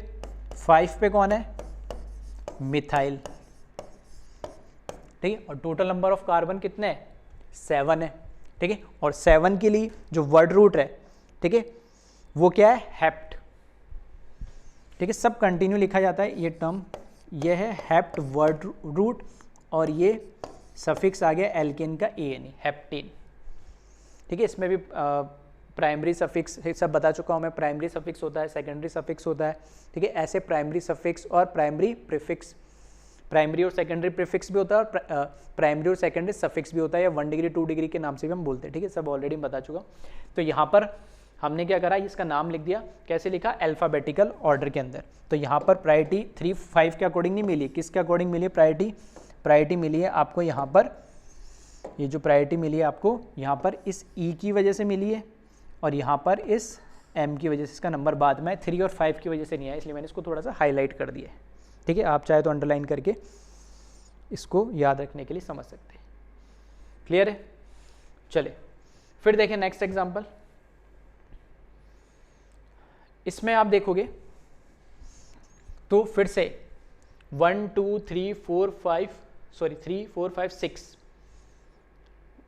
Speaker 1: 5 पे कौन है, मिथाइल, ठीक है। और टोटल नंबर ऑफ कार्बन कितने हैं, 7 है, ठीक है। और 7 के लिए जो वर्ड रूट है, ठीक है, वो क्या है, हेप्ट, ठीक है। सब कंटिन्यू लिखा जाता है, ये टर्म ये है हेप्ट वर्ड रूट, और ये सफिक्स आ गया एल्केन का एन, हेप्टेन, ठीक है। इसमें भी प्राइमरी सफिक्स सब बता चुका हूँ मैं, प्राइमरी सफिक्स होता है, सेकेंडरी सफिक्स होता है, ठीक है। ऐसे प्राइमरी सफिक्स और प्राइमरी प्रीफिक्स, प्राइमरी और सेकेंडरी प्रीफिक्स भी होता है, और प्राइमरी और सेकेंडरी सफिक्स भी होता है, या 1 डिग्री 2 डिग्री के नाम से भी हम बोलते हैं, ठीक है। सब ऑलरेडी बता चुका। तो यहाँ पर हमने क्या करा, इसका नाम लिख दिया, कैसे लिखा, अल्फ़ाबेटिकल ऑर्डर के अंदर। तो यहाँ पर प्रायोरिटी 3 5 के अकॉर्डिंग नहीं मिली, किसके अकॉर्डिंग मिली है प्रायोरिटी मिली है आपको यहाँ पर, ये जो प्रायोरिटी मिली है आपको यहाँ पर इस ई की वजह से मिली है, और यहाँ पर इस एम की वजह से इसका नंबर बाद में 3 और 5 की वजह से नहीं आया, इसलिए मैंने इसको थोड़ा सा हाईलाइट कर दिया है, ठीक है। आप चाहे तो अंडरलाइन करके इसको याद रखने के लिए समझ सकते हैं। क्लियर है, चले फिर देखें नेक्स्ट एग्जांपल। इसमें आप देखोगे तो फिर से 1 2 3 4 5 सॉरी 3 4 5 6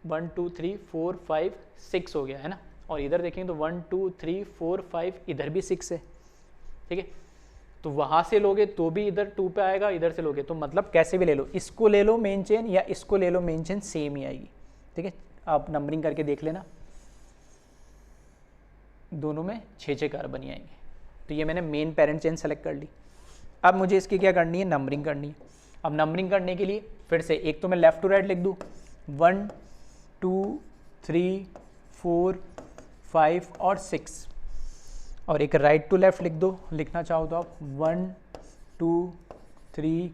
Speaker 1: 1 2 3 4 5 6 हो गया है ना। और इधर देखेंगे तो 1 2 3 4 5 इधर भी 6 है, ठीक है। तो वहाँ से लोगे तो भी इधर 2 पे आएगा, इधर से लोगे तो मतलब कैसे भी ले लो, इसको ले लो मेन चेन या इसको ले लो मेन चेन, सेम ही आएगी, ठीक है। आप नंबरिंग करके देख लेना, दोनों में 6 कार्बन ही आएंगे। तो ये मैंने मेन पेरेंट चेन सेलेक्ट कर ली। अब मुझे इसकी क्या करनी है, नंबरिंग करनी है। अब नंबरिंग करने के लिए फिर से एक तो मैं लेफ्ट टू राइट लिख दूँ, 1 2 3 4 5 और 6, और एक राइट टू लेफ्ट लिख दो, लिखना चाहो तो आप 1 2 3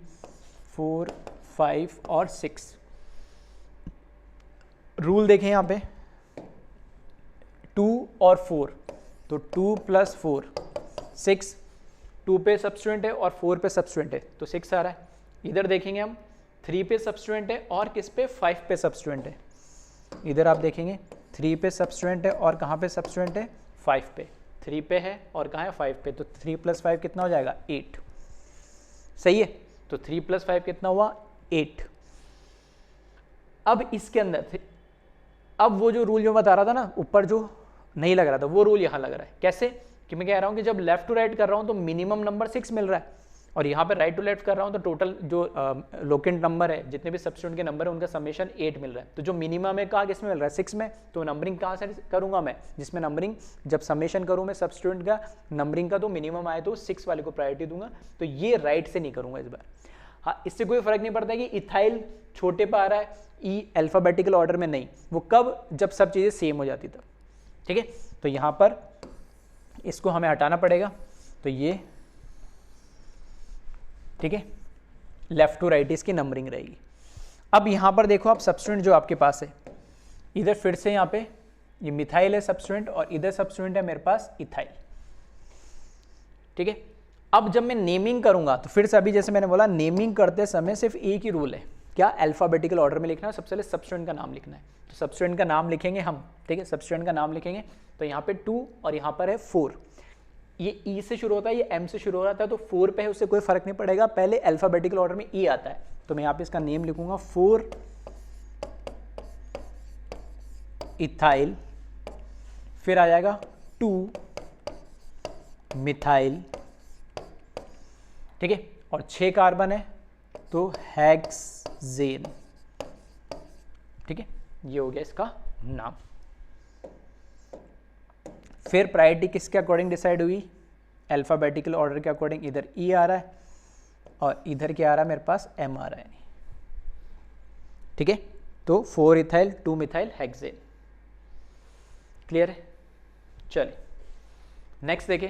Speaker 1: 4 5 और 6। रूल देखें यहाँ पे 2 और 4, तो 2 + 4 6, 2 पे सब्स्टिट्यूएंट है और 4 पे सब्स्टिट्यूएंट है तो 6 आ रहा है। इधर देखेंगे हम 3 पे सब्स्टिट्यूएंट है और किस पे, 5 पे सब्स्टिट्यूएंट है। इधर आप देखेंगे 3 पे सब्स्टिट्यूएंट है और कहाँ पे सब्स्टिट्यूएंट है, 5 पे, 3 पे है और कहाँ है, 5 पे, तो 3 + 5 कितना हो जाएगा, 8, सही है। तो 3 + 5 कितना हुआ, 8। अब इसके अंदर अब वो जो रूल जो बता रहा था ना ऊपर जो नहीं लग रहा था, वो रूल यहाँ लग रहा है। कैसे कि मैं कह रहा हूँ कि जब लेफ्ट टू राइट कर रहा हूँ तो मिनिमम नंबर 6 मिल रहा है, और यहाँ पे राइट टू लेफ्ट कर रहा हूँ तो टोटल जो लोकेंट नंबर है, जितने भी सब्स्टिट्यूएंट के नंबर है उनका समेशन 8 मिल रहा है। तो जो मिनिमम है कहाँ किस में मिल रहा है, 6 में। तो नंबरिंग कहाँ से करूँगा मैं, जिसमें नंबरिंग जब समेशन करूँ मैं सब्स्टिट्यूएंट का नंबरिंग का, तो मिनिमम आए तो 6 वाले को प्रायोरिटी दूंगा। तो ये राइट से नहीं करूँगा इस बार। हाँ, इससे कोई फर्क नहीं पड़ता कि इथाइल छोटे पे आ रहा है, ई अल्फाबेटिकल ऑर्डर में नहीं, वो कब, जब सब चीज़ें सेम हो जाती तब, ठीक है। तो यहाँ पर इसको हमें हटाना पड़ेगा, तो ये ठीक है, लेफ्ट टू राइट इसकी नंबरिंग रहेगी। अब यहाँ पर देखो आप सब्स्टिट्यूएंट जो आपके पास है, इधर फिर से यहाँ पे ये मिथाइल है सब्स्टिट्यूएंट, और इधर सब्स्टिट्यूएंट है मेरे पास इथाइल, ठीक है। अब जब मैं नेमिंग करूंगा तो फिर से अभी जैसे मैंने बोला, नेमिंग करते समय सिर्फ एक ही रूल है, क्या, अल्फाबेटिकल ऑर्डर में लिखना है, सबसे पहले सब्स्टिट्यूएंट का नाम लिखना है। तो सब्स्टिट्यूएंट का नाम लिखेंगे हम, ठीक है, सब्स्टिट्यूएंट का नाम लिखेंगे। तो यहाँ पे 2 और यहाँ पर है 4, ये ई से शुरू होता है, ये एम से शुरू हो रहा था, तो 4 पे है, उससे कोई फर्क नहीं पड़ेगा, पहले अल्फाबेटिकल ऑर्डर में ई आता है। तो मैं यहाँ पे इसका नेम लिखूंगा 4 इथाइल, फिर आ जाएगा 2 मिथाइल, ठीक है, और 6 कार्बन है तो हेक्सेन, ठीक है, ये हो गया इसका नाम। फिर प्रायोरिटी किसके अकॉर्डिंग डिसाइड हुई, अल्फाबेटिकल ऑर्डर के अकॉर्डिंग। इधर ई आ रहा है और इधर क्या आ रहा है, मेरे पास एम आ रहा है, ठीक है। तो 4 इथाइल 2 मिथाइल हेक्सेन, क्लियर है। चलिए नेक्स्ट देखें,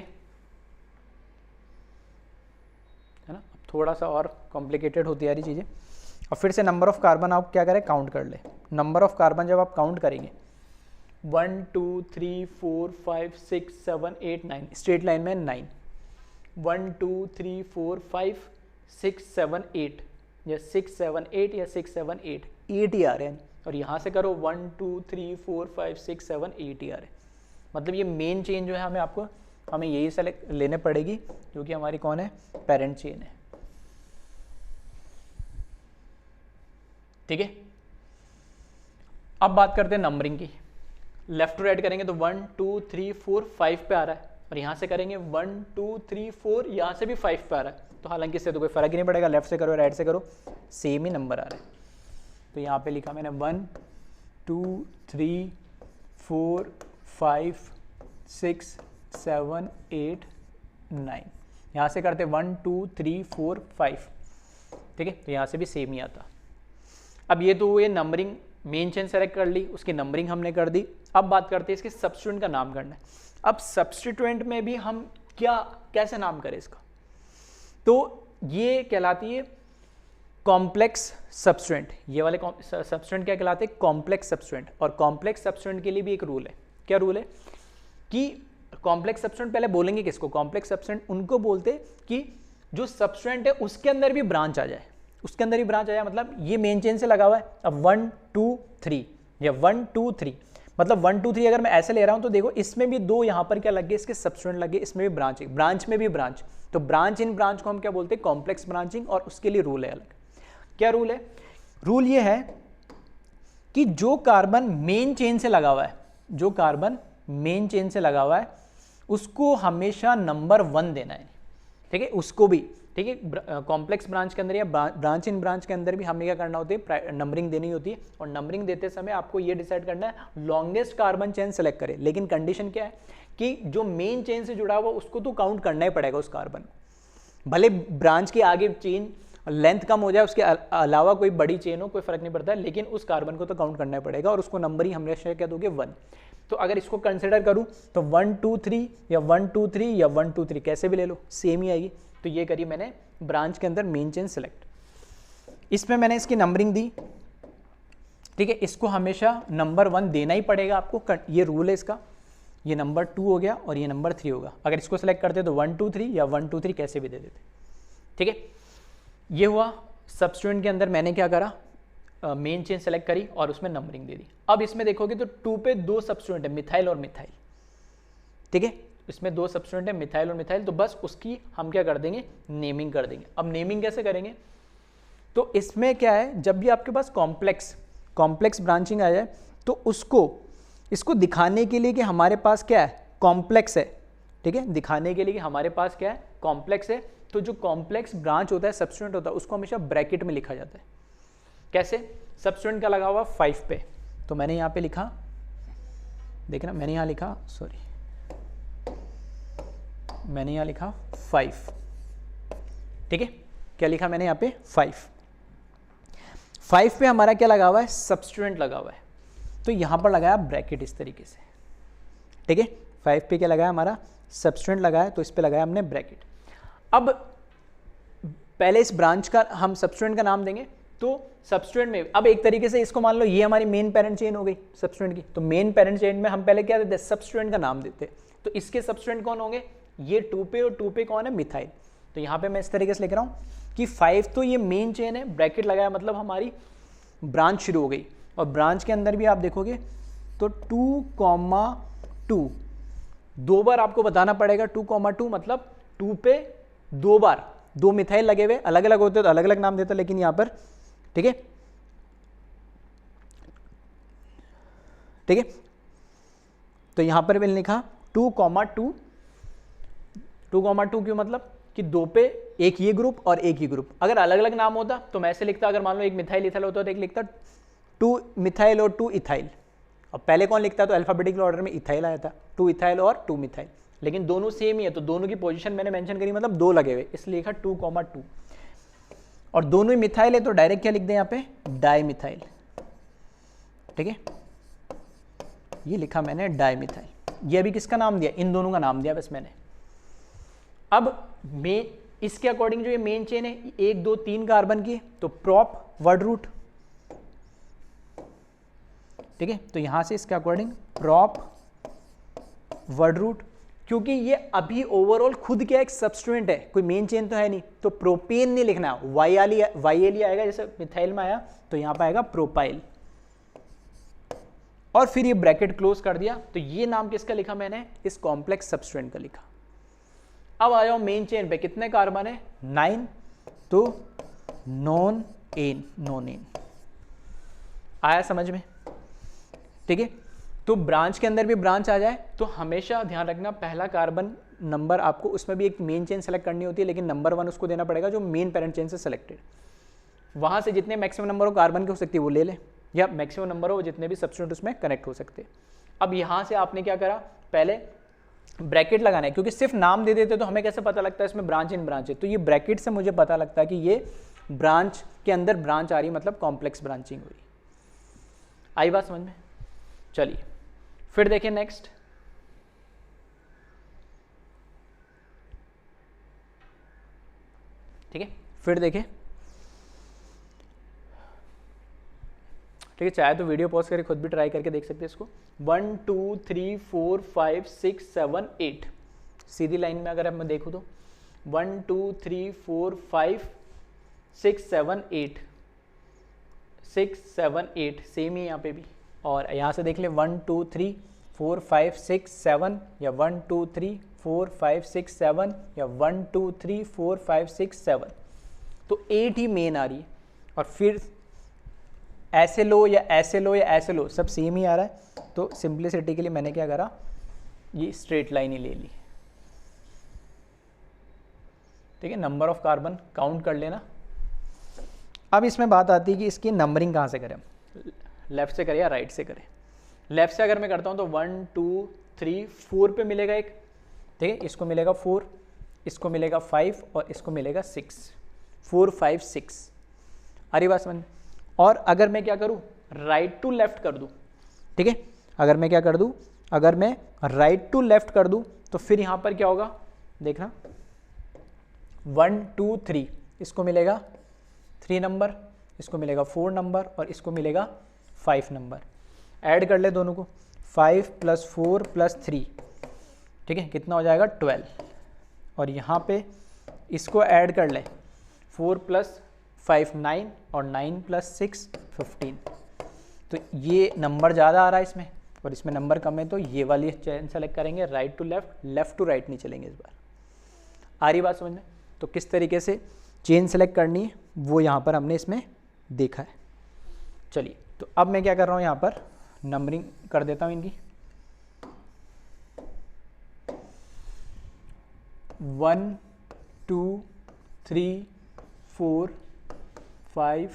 Speaker 1: है ना, थोड़ा सा और कॉम्प्लिकेटेड होती आ रही चीज़ें। और फिर से नंबर ऑफ कार्बन आप क्या करें, काउंट कर ले। नंबर ऑफ कार्बन जब आप काउंट करेंगे 1 2 3 4 5 6 7 8 9, स्ट्रेट लाइन में 9, 1 2 3 4 5 6 7 8, या 6 7 8 या 6 7 8, 8 ही आ रहे हैं। और यहाँ से करो 1 2 3 4 5 6 7 8 ही आ रहे हैं। मतलब ये मेन चेंज जो है हमें आपको हमें यही सेलेक्ट लेने पड़ेगी जो कि हमारी कौन है, पेरेंट चेन है। ठीक है, अब बात करते हैं नंबरिंग की। लेफ्ट टू राइट करेंगे तो 1 2 3 4 5 पे आ रहा है, और यहाँ से करेंगे 1 2 3 4, यहाँ से भी 5 पे आ रहा है। तो हालांकि इससे तो कोई फर्क ही नहीं पड़ेगा, लेफ्ट से करो राइट से करो सेम ही नंबर आ रहा है। तो यहाँ पे लिखा मैंने 1 2 3 4 5 6 7 8 9, यहाँ से करते 1 2 3 4 5। ठीक है, तो यहाँ से भी सेम ही आता। अब ये तो ये नंबरिंग, मेन चेन सेलेक्ट कर ली, उसकी नंबरिंग हमने कर दी। अब बात करते हैं इसके सब्स्टिट्यूएंट का नाम करना है। अब सब्स्टिट्यूएंट में भी हम कैसे नाम करें इसका, तो ये कहलाती है कॉम्प्लेक्स सब्स्टिट्यूएंट। ये वाले सब्स्टिट्यूएंट क्या कहलाते हैं, कॉम्प्लेक्स सब्स्टिट्यूएंट। और कॉम्प्लेक्स सब्स्टिट्यूएंट के लिए भी एक रूल है। क्या रूल है कि कॉम्प्लेक्स सब्स्टिट्यूएंट पहले बोलेंगे किसको, कॉम्प्लेक्स सब्स्टिट्यूएंट उनको बोलते कि जो सब्स्टिट्यूएंट है उसके अंदर भी ब्रांच आ जाए, उसके अंदर ही ब्रांच आया, मतलब ये मेन चेन से लगा हुआ है। अब 1 2 3 या 1 2 3, मतलब 1 2 3 अगर मैं ऐसे ले रहा हूं तो देखो इसमें भी दो यहाँ पर क्या लग गए, इसके सब्स्टिट्यूएंट लगे, इसमें भी ब्रांच, ब्रांच में भी ब्रांच। तो ब्रांच इन ब्रांच को हम क्या बोलते हैं, कॉम्प्लेक्स ब्रांचिंग। और उसके लिए रूल है अलग। क्या रूल है, रूल ये है कि जो कार्बन मेन चेन से लगा हुआ है, जो कार्बन मेन चेन से लगा हुआ है उसको हमेशा नंबर 1 देना है। ठीक है, उसको भी, ठीक है, कॉम्प्लेक्स ब्रांच के अंदर या ब्रांच इन ब्रांच के अंदर भी हमें क्या करना होती है, नंबरिंग देनी होती है। और नंबरिंग देते समय आपको ये डिसाइड करना है लॉन्गेस्ट कार्बन चेन सेलेक्ट करें। लेकिन कंडीशन क्या है कि जो मेन चेन से जुड़ा हुआ उसको तो काउंट करना ही पड़ेगा उस कार्बन, भले ब्रांच के आगे चेन लेंथ कम हो जाए, उसके अलावा कोई बड़ी चेन हो, कोई फर्क नहीं पड़ता, लेकिन उस कार्बन को तो काउंट करना ही पड़ेगा। और उसको नंबर ही हमेशा क्या दोगे, 1। तो अगर इसको कंसिडर करूं तो 1 2 3 या 1 2 3 या 1 2 3 कैसे भी ले लो सेम ही आएगी। तो ये करी मैंने ब्रांच के अंदर मेन चेन सेलेक्ट, इसमें मैंने इसकी नंबरिंग दी। ठीक है, इसको हमेशा नंबर 1 देना ही पड़ेगा आपको, ये रूल है इसका। ये नंबर 2 हो गया और ये नंबर 3 होगा। अगर इसको सेलेक्ट करते तो 1 2 3 या 1 2 3 कैसे भी दे देते। ठीक है, ये हुआ सब्स्टिट्यूएंट के अंदर मैंने क्या करा, मेन चेन सेलेक्ट करी और उसमें नंबरिंग दे दी। अब इसमें देखोगे तो 2 पे 2 सब्स्टिट्यूएंट है, मिथाइल और मिथाइल। ठीक है, इसमें 2 सब्स्टिट्यूएंट है, मिथाइल और मिथाइल। तो बस उसकी हम क्या कर देंगे, नेमिंग कर देंगे। अब नेमिंग कैसे करेंगे, तो इसमें क्या है, जब भी आपके पास कॉम्प्लेक्स ब्रांचिंग आ जाए तो इसको दिखाने के लिए कि हमारे पास क्या है, कॉम्प्लेक्स है। ठीक है, दिखाने के लिए कि हमारे पास क्या है, कॉम्प्लेक्स है। तो जो कॉम्प्लेक्स ब्रांच होता है, सब्स्टिट्यूएंट होता है, उसको हमेशा ब्रैकेट में लिखा जाता है। कैसे, सब्स्टिट्यूएंट का लगा हुआ 5 पे, तो मैंने यहाँ पे लिखा, देखना मैंने यहाँ लिखा, सॉरी मैंने यहाँ लिखा 5। ठीक है, क्या लिखा मैंने यहाँ पे 5 पे हमारा क्या लगा हुआ है, सब्स्टिट्यूएंट लगा हुआ है। तो यहाँ पर लगाया ब्रैकेट इस तरीके से। ठीक है, 5 पे क्या लगाया, हमारा सब्स्टिट्यूएंट लगाया, तो इस पे लगाया हमने ब्रैकेट। अब पहले इस ब्रांच का हम सब्स्टिट्यूएंट का नाम देंगे। तो सब्स्टिट्यूएंट में अब एक तरीके से इसको मान लो ये हमारी मेन पेरेंट चेन हो गई सब्स्टिट्यूएंट की। तो मेन पेरेंट चेन में हम पहले क्या देते हैं, सब्स्टिट्यूएंट का नाम देते हैं। तो इसके सब्स्टिट्यूएंट कौन होंगे, ये 2 पे और 2 पे कौन है, मिथाइल। तो यहाँ पे मैं इस तरीके से लिख रहा हूँ कि 5 तो ये मेन चेन है, ब्रैकेट लगाया मतलब हमारी ब्रांच शुरू हो गई। और ब्रांच के अंदर भी आप देखोगे तो 2,2 2 बार आपको बताना पड़ेगा। 2,2 मतलब 2 पे 2 बार 2 मिथाइल लगे हुए, अलग अलग होते तो अलग अलग नाम देता, लेकिन यहाँ पर ठीक है। ठीक है, तो यहाँ पर मैंने लिखा 2,2 क्यों, मतलब कि 2 पे एक ये ग्रुप और एक ही ग्रुप। अगर अलग अलग नाम होता तो मैं ऐसे लिखता, अगर मान लो एक मिथाइल इथाइल होता तो एक लिखता 2 मिथाइल और 2 इथाइल। और पहले कौन लिखता, तो अल्फाबेटिकल ऑर्डर में इथाइल आया था, 2 इथाइल और 2 मिथाइल। लेकिन दोनों सेम ही है, तो दोनों की पोजीशन मैंने मेंशन करी, मतलब 2 लगे हुए, इसलिए लिखा 2,2। और दोनों ही मिथाइल है तो डायरेक्ट क्या लिख दें यहाँ पे, डाई मिथाइल। ठीक है, ये लिखा मैंने डाई मिथाइल। ये अभी किसका नाम दिया, इन दोनों का नाम दिया बस मैंने। अब इसके अकॉर्डिंग जो ये मेन चेन है 1 2 3 कार्बन की, तो प्रॉप वर्ड रूट। ठीक है, तो यहां से इसके अकॉर्डिंग प्रॉप वर्ड रूट, क्योंकि ये अभी ओवरऑल खुद क्या एक सब्स्टिट्यूएंट है, कोई मेन चेन तो है नहीं, तो प्रोपेन नहीं लिखना, YAL आएगा, जैसे मिथाइल में आया तो यहां पर आएगा प्रोपाइल। और फिर ये ब्रैकेट क्लोज कर दिया। तो ये नाम किसका लिखा मैंने, इस कॉम्प्लेक्स सब्स्टिट्यूएंट का लिखा। अब आ जाओ मेन चेन पे, कितने कार्बन है 9, तो नॉन एन आया समझ में, ठीक है। तो ब्रांच के अंदर भी ब्रांच आ जाए तो हमेशा ध्यान रखना पहला कार्बन नंबर आपको उसमें भी एक मेन चेन सेलेक्ट करनी होती है, लेकिन नंबर 1 उसको देना पड़ेगा जो मेन पेरेंट चेन से सेलेक्टेड, वहां से जितने मैक्सिमम नंबर हो कार्बन की हो सकती है वो ले ले, या मैक्सिमम नंबर हो जितने भी सब्स्टिट्यूट उसमें कनेक्ट हो सकते हैं। अब यहाँ से आपने क्या करा, पहले ब्रैकेट लगाना है, क्योंकि सिर्फ नाम दे देते तो हमें कैसे पता लगता है इसमें ब्रांच इन ब्रांच है, तो ये ब्रैकेट से मुझे पता लगता है कि ये ब्रांच के अंदर ब्रांच आ रही, मतलब कॉम्प्लेक्स ब्रांचिंग हुई। आई बात समझ में? चलिए फिर देखिए नेक्स्ट, ठीक है, फिर देखें, ठीक है, चाहे तो वीडियो पॉज करके खुद भी ट्राई करके देख सकते हैं इसको। 1 2 3 4 5 6 7 8 सीधी लाइन में अगर मैं देखूँ तो 1 2 3 4 5 6 7 8 6 7 8 सेम ही यहाँ पे भी, और यहाँ से देख ले 1 2 3 4 5 6 7 या 1 2 3 4 5 6 7 या 1 2 3 4 5 6 7, तो 8 ही मेन आ रही है, और फिर ऐसे लो या ऐसे लो या ऐसे लो सब सेम ही आ रहा है, तो सिंप्लिसिटी के लिए मैंने क्या करा, ये स्ट्रेट लाइन ही ले ली, ठीक है। नंबर ऑफ कार्बन काउंट कर लेना। अब इसमें बात आती है कि इसकी नंबरिंग कहाँ से करें, लेफ्ट से करें या राइट से करें। लेफ्ट से अगर मैं करता हूँ तो 1 2 3 4 पे मिलेगा एक, ठीक है, इसको मिलेगा 4, इसको मिलेगा 5 और इसको मिलेगा 6, 4 5 6, अरे बात समझ। और अगर मैं क्या करूँ, राइट टू लेफ्ट कर दूँ, ठीक है, अगर मैं क्या कर दूँ, अगर मैं राइट टू लेफ्ट कर दूँ तो फिर यहाँ पर क्या होगा देखना, 1 2 3 इसको मिलेगा 3 नंबर, इसको मिलेगा 4 नंबर और इसको मिलेगा 5 नंबर। ऐड कर ले दोनों को, 5 + 4 + 3, ठीक है, कितना हो जाएगा 12, और यहाँ पे इसको ऐड कर ले 4 + 5 9 और 9 + 6 15, तो ये नंबर ज़्यादा आ रहा है इसमें और इसमें नंबर कम है, तो ये वाली चेन सेलेक्ट करेंगे, right to left, left to right नहीं चलेंगे इस बार। आ रही बात समझ में? तो किस तरीके से चेन सेलेक्ट करनी है वो यहाँ पर हमने इसमें देखा है। चलिए तो अब मैं क्या कर रहा हूँ, यहाँ पर नंबरिंग कर देता हूँ इनकी, 1 2 3 4 5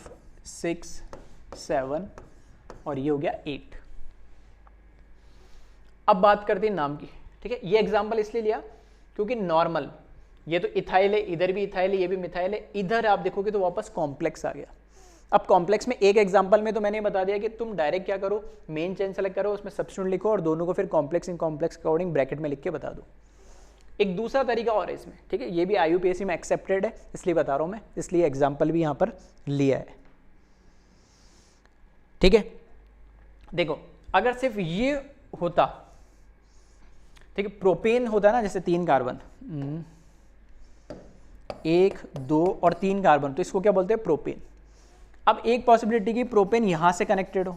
Speaker 1: 6 7 और ये हो गया 8। अब बात करते हैं नाम की, ठीक है। ये एग्जांपल इसलिए लिया क्योंकि नॉर्मल, ये तो इथाइल है, इधर भी इथाइल है, ये भी मिथाइल है, इधर आप देखोगे तो वापस कॉम्प्लेक्स आ गया। अब कॉम्प्लेक्स में एक एग्जांपल में तो मैंने बता दिया कि तुम डायरेक्ट क्या करो, मेन चेन सेलेक्ट करो, उसमें सब्स्टिट्यूट लिखो और दोनों को फिर complex in complex according bracket में लिख के बता दो। एक दूसरा तरीका और है इसमें, ठीक है, ये भी IUPAC में एक्सेप्टेड है इसलिए बता रहा हूँ मैं, इसलिए एग्जाम्पल भी यहाँ पर लिया है, ठीक है। देखो अगर सिर्फ ये होता, ठीक है, प्रोपेन होता ना, जैसे 3 कार्बन, 1 2 और 3 कार्बन, तो इसको क्या बोलते हैं, प्रोपेन। अब एक पॉसिबिलिटी की प्रोपेन यहाँ से कनेक्टेड हो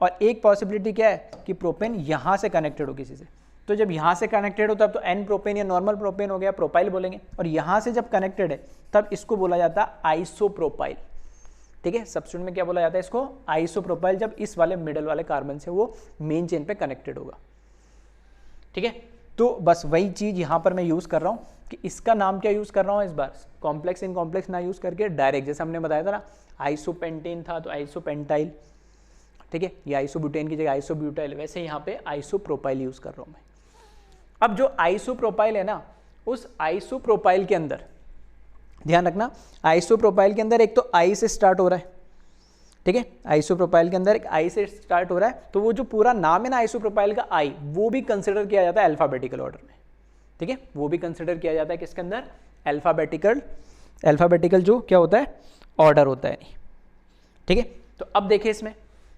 Speaker 1: और एक पॉसिबिलिटी क्या है कि प्रोपेन यहाँ से कनेक्टेड हो किसी से। तो जब यहाँ से कनेक्टेड हो तब तो एन प्रोपेन या नॉर्मल प्रोपेन हो गया, प्रोपाइल बोलेंगे, और यहाँ से जब कनेक्टेड है तब इसको बोला जाता है आइसोप्रोपाइल, ठीक है। सब्स्टिट्यूट में क्या बोला जाता है इसको, आइसोप्रोपाइल, जब इस वाले मिडल वाले कार्बन से वो मेन चेन पे कनेक्टेड होगा, ठीक है। तो बस वही चीज़ यहाँ पर मैं यूज़ कर रहा हूँ कि इसका नाम क्या यूज़ कर रहा हूँ इस बार, कॉम्प्लेक्स इन कॉम्प्लेक्स ना यूज़ करके डायरेक्ट, जैसे हमने बताया था ना आइसोपेंटेन था तो आइसोपेंटाइल, ठीक है, ये आइसोब्यूटेन की जगह आइसोब्यूटाइल, वैसे यहाँ पे आइसोप्रोपाइल यूज़ कर रहा हूँ मैं। अब जो आइसोप्रोपाइल है ना, उस आइसोप्रोपाइल के अंदर ध्यान रखना, आइसोप्रोपाइल के अंदर एक तो आई से स्टार्ट हो रहा है, ठीक है, आइसोप्रोपाइल के अंदर एक आई से स्टार्ट हो रहा है, तो वो जो पूरा नाम है ना आइसोप्रोपाइल का आई, वो भी कंसिडर किया जाता है अल्फाबेटिकल ऑर्डर में, ठीक है, वो भी कंसिडर किया जाता है किसके अंदर, अल्फाबेटिकल जो क्या होता है, ऑर्डर होता है, नहीं, ठीक है। तो अब देखिए इसमें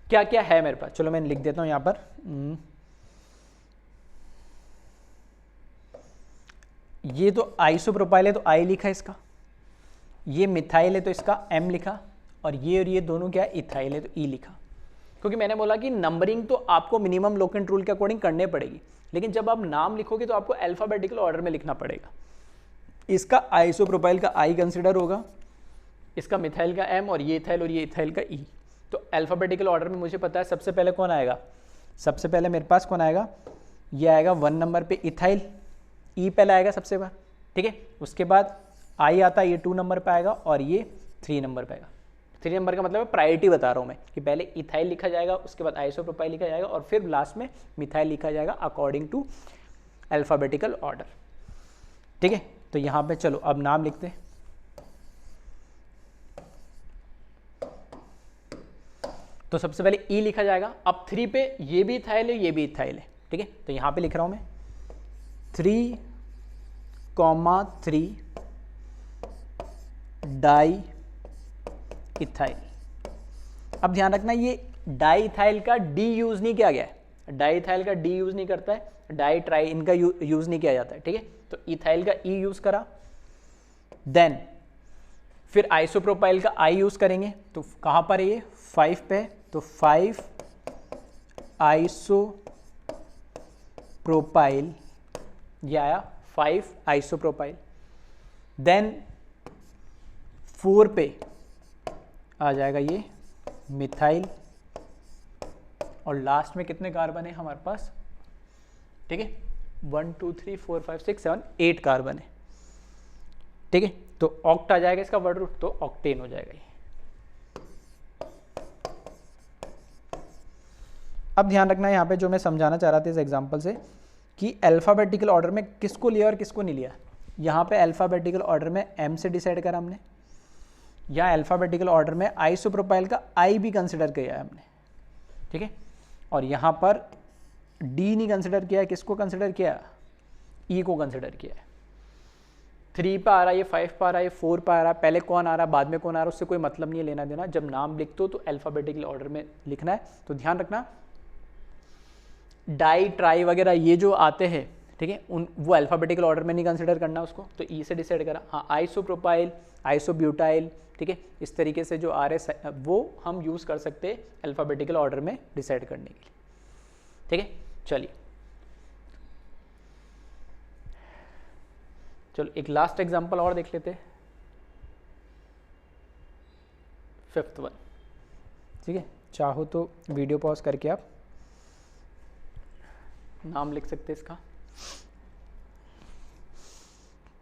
Speaker 1: क्या क्या है मेरे पास, चलो मैं लिख देता हूँ यहाँ पर, ये तो आइसोप्रोपाइल है तो आई लिखा इसका, ये मिथाइल है तो इसका M लिखा, और ये दोनों क्या है, इथाइल है तो E लिखा। क्योंकि मैंने बोला कि नंबरिंग तो आपको मिनिमम लोकेंट रूल के अकॉर्डिंग करने पड़ेगी, लेकिन जब आप नाम लिखोगे तो आपको अल्फाबेटिकल ऑर्डर में लिखना पड़ेगा, इसका आइसोप्रोपाइल का आई कंसिडर होगा, इसका मिथाइल का एम, और ये इथाइल और ये इथाइल का ई। तो अल्फ़ाबेटिकल ऑर्डर में मुझे पता है सबसे पहले कौन आएगा, सबसे पहले मेरे पास कौन आएगा, ये आएगा 1 नंबर पे इथाइल, ई पहले आएगा सबसे बार, ठीक है। उसके बाद आई आता है, ये 2 नंबर पे आएगा, और ये 3 नंबर पे आएगा। 3 नंबर का मतलब प्रायोरिटी बता रहा हूँ मैं कि पहले इथाइल लिखा जाएगा, उसके बाद आइसोप्रोपाइल लिखा जाएगा, और फिर लास्ट में मिथाइल लिखा जाएगा अकॉर्डिंग टू अल्फ़ाबेटिकल ऑर्डर, ठीक है। तो यहाँ पे चलो अब नाम लिखते हैं। तो सबसे पहले ई लिखा जाएगा। अब 3 पे ये भी इथाइल है, ये भी इथाइल है, ठीक है। तो यहाँ पे लिख रहा हूँ मैं 3,3 डाई इथाइल। अब ध्यान रखना ये डाई इथाइल का डी यूज नहीं किया गया है, डाई इथाइल का डी यूज नहीं करता है, डाई ट्राई इनका यूज नहीं किया जाता है, ठीक है। तो इथाइल का ई यूज करा, देन फिर आइसोप्रोपाइल का आई यूज करेंगे। तो कहां पर है ये 5 पे, तो 5 आइसोप्रोपाइल, ये आया 5 आइसोप्रोपाइल। देन 4 पे आ जाएगा ये मिथाइल, और लास्ट में कितने कार्बन है हमारे पास, ठीक है 1 2 3 4 5 6 7 8 कार्बन है, ठीक है। तो ऑक्ट आ जाएगा इसका वर्ड रूट, तो ऑक्टेन हो जाएगा ये। अब ध्यान रखना यहाँ पे जो मैं समझाना चाह रहा था इस एग्जांपल से कि अल्फ़ाबेटिकल ऑर्डर में किसको लिया और किसको नहीं लिया। यहाँ पे अल्फ़ाबेटिकल ऑर्डर में एम से डिसाइड करा हमने, या अल्फ़ाबेटिकल ऑर्डर में आइसोप्रोपाइल का आई भी कंसिडर किया है हमने, ठीक है। और यहाँ पर डी नहीं कंसिडर किया है, किसको कंसिडर किया, ई को कंसिडर किया है। 3 पे आ रहा है, ये 5 पे आ रहा है, ये 4 पे आ रहा है, पहले कौन आ रहा है बाद में कौन आ रहा है उससे कोई मतलब नहीं है लेना देना। जब नाम लिखते हो तो अल्फ़ाबेटिकल ऑर्डर में लिखना है। तो ध्यान रखना डाई ट्राई वगैरह ये जो आते हैं, ठीक है, उन वो अल्फ़ाबेटिकल ऑर्डर में नहीं कंसिडर करना उसको, तो ई से डिसाइड करा। हाँ आइसोप्रोपाइल, आइसोब्यूटाइल, ठीक है, इस तरीके से जो आ रहे वो हम यूज़ कर सकते हैं अल्फ़ाबेटिकल ऑर्डर में डिसाइड करने के लिए, ठीक है। चलिए चलो एक लास्ट एग्जांपल और देख लेते हैं, 5th वन, ठीक है। चाहो तो वीडियो पॉज करके आप नाम लिख सकते हैं इसका,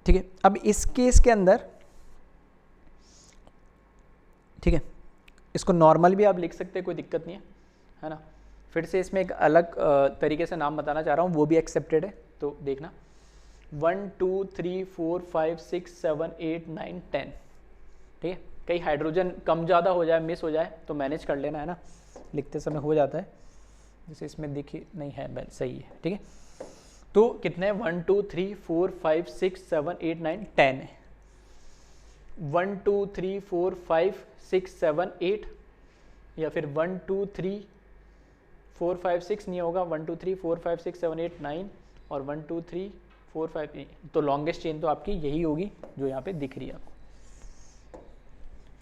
Speaker 1: ठीक है। अब इस केस के अंदर, ठीक है, इसको नॉर्मल भी आप लिख सकते हैं, कोई दिक्कत नहीं है ना। फिर से इसमें एक अलग तरीके से नाम बताना चाह रहा हूँ, वो भी एक्सेप्टेड है, तो देखना 1 2 3 4 5 6 7 8 9 10, ठीक है। कहीं हाइड्रोजन कम ज़्यादा हो जाए, मिस हो जाए तो मैनेज कर लेना है ना, लिखते समय हो जाता है, जैसे इसमें देखिए नहीं है, सही है, ठीक है। तो कितने 1 2 3 4 5 6 7 8 9 10 है। 1 2 3 4 5 6 7 8, या फिर 1 2 3 4 5 6 नहीं होगा, 1 2 3 4 5 6 7 8 9 और 1 2 3 4 5, तो लॉन्गेस्ट चेन तो आपकी यही होगी जो यहाँ पे दिख रही है आपको,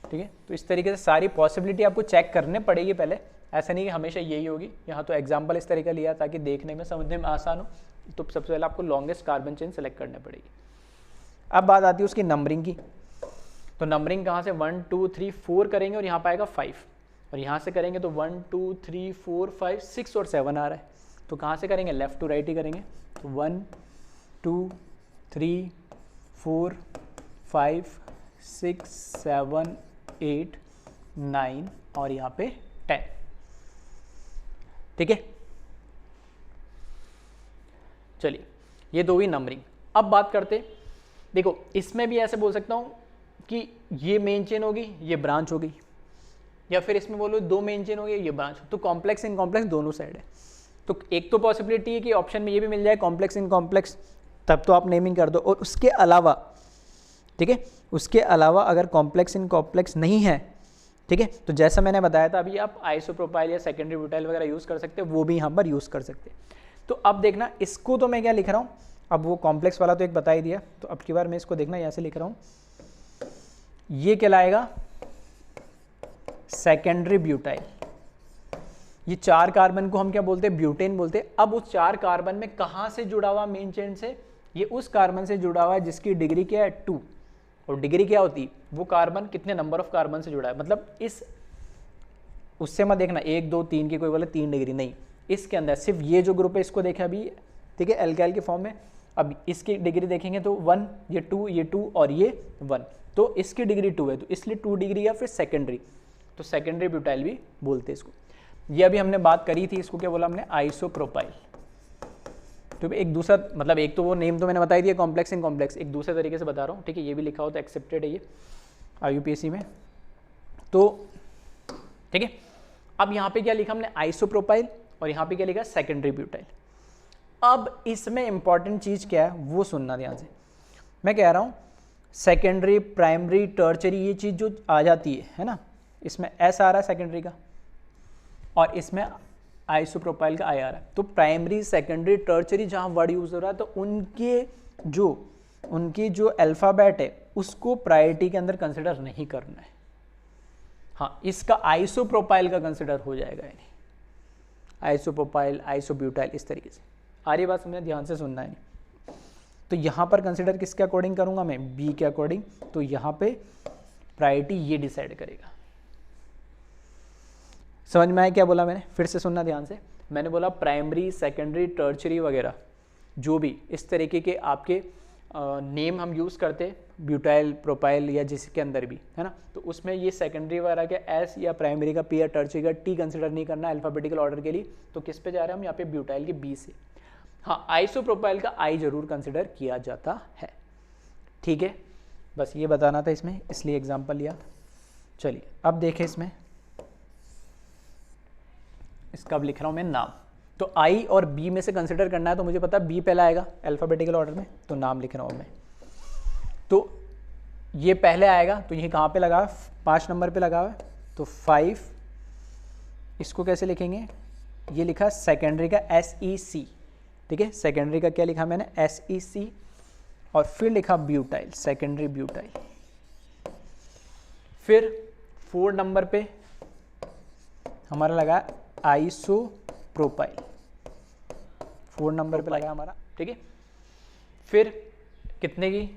Speaker 1: ठीक है। तो इस तरीके से सारी पॉसिबिलिटी आपको चेक करने पड़ेगी पहले, ऐसा नहीं कि हमेशा यही होगी। यहाँ तो एग्जांपल इस तरीके लिया ताकि देखने में समझने में आसान हो। तो सबसे पहले आपको लॉन्गेस्ट कार्बन चेन सेलेक्ट करनी पड़ेगी। अब बात आती है उसकी नंबरिंग की। तो नंबरिंग कहाँ से 1 2 3 4 करेंगे और यहाँ पाएगा 5, और यहाँ से करेंगे तो 1 2 3 4 5 6 और 7 आ रहा है। तो कहाँ से करेंगे, लेफ्ट टू राइट ही करेंगे। तो 1 2 3 4 5 6 7 8 9 और यहाँ पे 10, ठीक है। चलिए ये दो ही नंबरिंग। अब बात करते, देखो इसमें भी ऐसे बोल सकता हूँ कि ये मेन चेन होगी, ये ब्रांच होगी, या फिर इसमें बोलो 2 मेन चेन होगी, ये ब्रांच। तो कॉम्प्लेक्स इन कॉम्प्लेक्स दोनों साइड है। तो एक तो पॉसिबिलिटी है कि ऑप्शन में ये भी मिल जाए कॉम्प्लेक्स इन कॉम्प्लेक्स, तब तो आप नेमिंग कर दो। और उसके अलावा, ठीक है, उसके अलावा अगर कॉम्प्लेक्स इन कॉम्प्लेक्स नहीं है, ठीक है, तो जैसा मैंने बताया था अभी, आप आइसोप्रोपाइल या सेकेंडरी ब्यूटाइल वगैरह यूज़ कर सकते हैं, वो भी यहाँ पर यूज़ कर सकते हैं। तो अब देखना इसको, तो मैं क्या लिख रहा हूँ, अब वो कॉम्प्लेक्स वाला तो एक बता ही दिया, तो अब की बार मैं इसको देखना यहाँ से लिख रहा हूँ, ये कहलाएगा सेकेंडरी ब्यूटाइल। ये 4 कार्बन को हम क्या बोलते हैं, ब्यूटेन बोलते हैं। अब उस 4 कार्बन में कहाँ से जुड़ा हुआ मेन चेन से, ये उस कार्बन से जुड़ा हुआ है जिसकी डिग्री क्या है 2, और डिग्री क्या होती, वो कार्बन कितने नंबर ऑफ कार्बन से जुड़ा है, मतलब इस उससे मत देखना 1 2 3 की कोई बोले 3 डिग्री, नहीं, इसके अंदर सिर्फ ये जो ग्रुप है इसको देखा अभी, ठीक है, एल्काइल के फॉर्म में। अब इसकी डिग्री देखेंगे तो 1, ये 2 और ये 1, तो इसकी डिग्री 2 है, तो इसलिए 2 डिग्री या फिर सेकेंडरी, तो सेकेंडरी ब्यूटाइल भी बोलते हैं इसको। ये अभी हमने बात करी थी, इसको क्या बोला हमने, आइसोप्रोपाइल। तो एक दूसरा, मतलब एक तो वो नेम तो मैंने बताई दिया कॉम्प्लेक्स इन कॉम्प्लेक्स, एक दूसरे तरीके से बता रहा हूँ, ठीक है, ये भी लिखा हो तो एक्सेप्टेड है ये IUPAC में। तो ठीक है, अब यहाँ पे क्या लिखा हमने, आइसोप्रोपाइल, और यहाँ पे क्या लिखा, सेकेंडरी ब्यूटाइल। अब इसमें इंपॉर्टेंट चीज़ क्या है वो सुनना ध्यान से, मैं कह रहा हूँ सेकेंडरी, प्राइमरी, टर्चरी, ये चीज़ जो आ जाती है ना, इसमें S आ रहा है सेकेंडरी का, और इसमें आइसोप्रोपाइल का I आ रहा है। तो प्राइमरी, सेकेंडरी, टर्चरी जहाँ वर्ड यूज हो रहा है, तो उनकी जो अल्फ़ाबेट है उसको प्रायोरिटी के अंदर कंसिडर नहीं करना है। हाँ, इसका आइसोप्रोपाइल का कंसिडर हो जाएगा, यानी आइसोप्रोपाइल, आइसोब्यूटाइल, इस तरीके से। आ रही बात समझे, ध्यान से सुनना है। तो यहाँ पर कंसिडर किसके अकॉर्डिंग करूँगा मैं, B के अकॉर्डिंग, तो यहाँ पे प्रायोरिटी ये डिसाइड करेगा। समझ में आया क्या बोला मैंने, फिर से सुनना ध्यान से। मैंने बोला प्राइमरी, सेकेंडरी, टर्चरी वगैरह जो भी इस तरीके के आपके नेम हम यूज़ करते, ब्यूटाइल, प्रोपाइल या जिसके अंदर भी, है ना, तो उसमें ये सेकेंडरी वगैरह के S या प्राइमरी का P या टर्चरी का T कंसिडर नहीं करना अल्फ़ाबेटिकल ऑर्डर के लिए। तो किस पे जा रहे हैं हम, यहाँ पे ब्यूटाइल के B से। हाँ, आइसोप्रोपाइल का I जरूर कंसिडर किया जाता है, ठीक है, बस ये बताना था इसमें, इसलिए एग्जाम्पल लिया। चलिए अब देखें इसमें, इसका अब लिख रहा हूँ मैं नाम। तो I और B में से कंसिडर करना है, तो मुझे पता है B पहला आएगा अल्फ़ाबेटिकल ऑर्डर में, तो नाम लिख रहा हूँ मैं। तो ये पहले आएगा, तो ये कहाँ पे लगा, 5 नंबर पे लगा हुआ है, तो 5, इसको कैसे लिखेंगे, ये लिखा सेकेंडरी का SEC, ठीक है, सेकेंडरी का क्या लिखा मैंने, SEC, और फिर लिखा ब्यूटाइल, सेकेंडरी ब्यूटाइल। फिर 4 नंबर पे हमारा लगा आइसोप्रोपाइल, 4 नंबर पे लगा हमारा, ठीक है। फिर कितने की,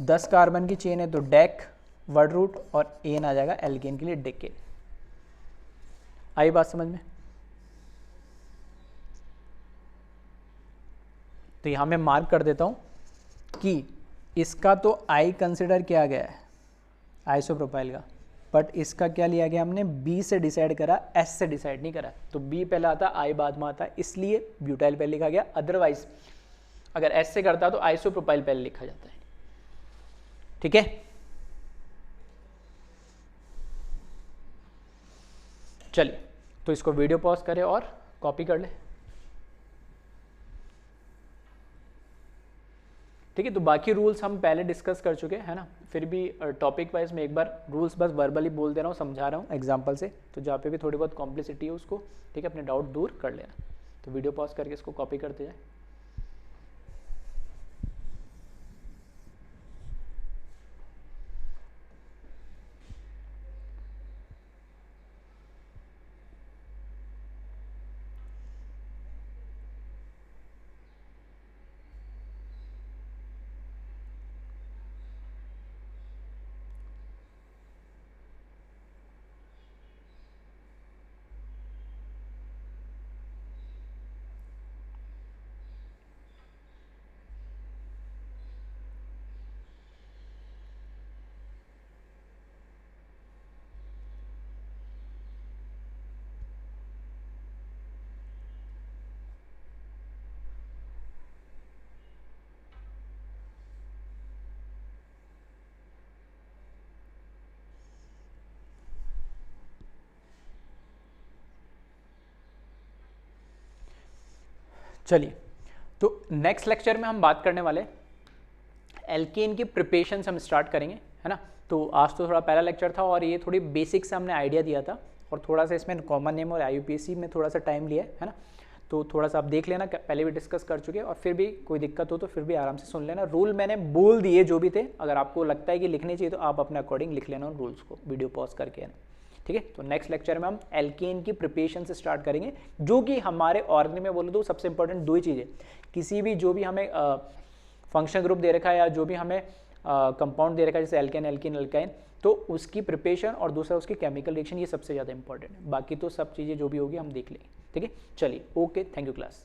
Speaker 1: 10 कार्बन की चेन है, तो डेक, वर्ड रूट, और एन आ जाएगा एल्केन के लिए डेकेन। आई बात समझ में। तो यहां मैं मार्क कर देता हूं कि इसका तो आई कंसिडर किया गया है आइसोप्रोपाइल का, बट इसका क्या लिया गया हमने, बी से डिसाइड करा, एस से डिसाइड नहीं करा। तो बी पहले आता, आई बाद में आता, इसलिए ब्यूटाइल पहले लिखा गया। अदरवाइज अगर एस से करता तो आइसोप्रोपाइल पहले लिखा जाता है, ठीक है। चलिए, तो इसको वीडियो पॉज करें और कॉपी कर ले, ठीक है। तो बाकी रूल्स हम पहले डिस्कस कर चुके हैं ना, फिर भी टॉपिक वाइज में एक बार रूल्स बस वर्बली बोल दे रहा हूँ, समझा रहा हूँ एग्जांपल से, तो जहाँ पे भी थोड़ी बहुत कॉम्प्लिसिटी है उसको, ठीक है, अपने डाउट दूर कर लेना। तो वीडियो पॉज करके इसको कॉपी करते जाए। चलिए, तो नेक्स्ट लेक्चर में हम बात करने वाले एल्केन की प्रिपरेशन से हम स्टार्ट करेंगे, है ना। तो आज तो थोड़ा पहला लेक्चर था और ये थोड़ी बेसिक से हमने आइडिया दिया था, और थोड़ा सा इसमें कॉमन नेम और IUPAC में थोड़ा सा टाइम लिया है ना। तो थोड़ा सा आप देख लेना, पहले भी डिस्कस कर चुके हैं, और फिर भी कोई दिक्कत हो तो फिर भी आराम से सुन लेना। रूल मैंने बोल दिए जो भी थे, अगर आपको लगता है कि लिखने चाहिए तो आप अपने अकॉर्डिंग लिख लेना उन रूल्स को, वीडियो पॉज करके, है ना, ठीक है। तो नेक्स्ट लेक्चर में हम एल्केन की प्रिपरेशन से स्टार्ट करेंगे, जो कि हमारे ऑर्गेनिक में बोले तो सबसे इंपॉर्टेंट दो ही चीज़ें, किसी भी जो भी हमें फंक्शनल ग्रुप दे रखा है या जो भी हमें कंपाउंड दे रखा है जैसे एल्केन एल्कीन अल्काइन, तो उसकी प्रिपरेशन और दूसरा उसकी केमिकल रिएक्शन, ये सबसे ज़्यादा इंपॉर्टेंट है। बाकी तो सब चीज़ें जो भी होगी हम देख लेंगे। ठीक है, चलिए, ओके, थैंक यू क्लास।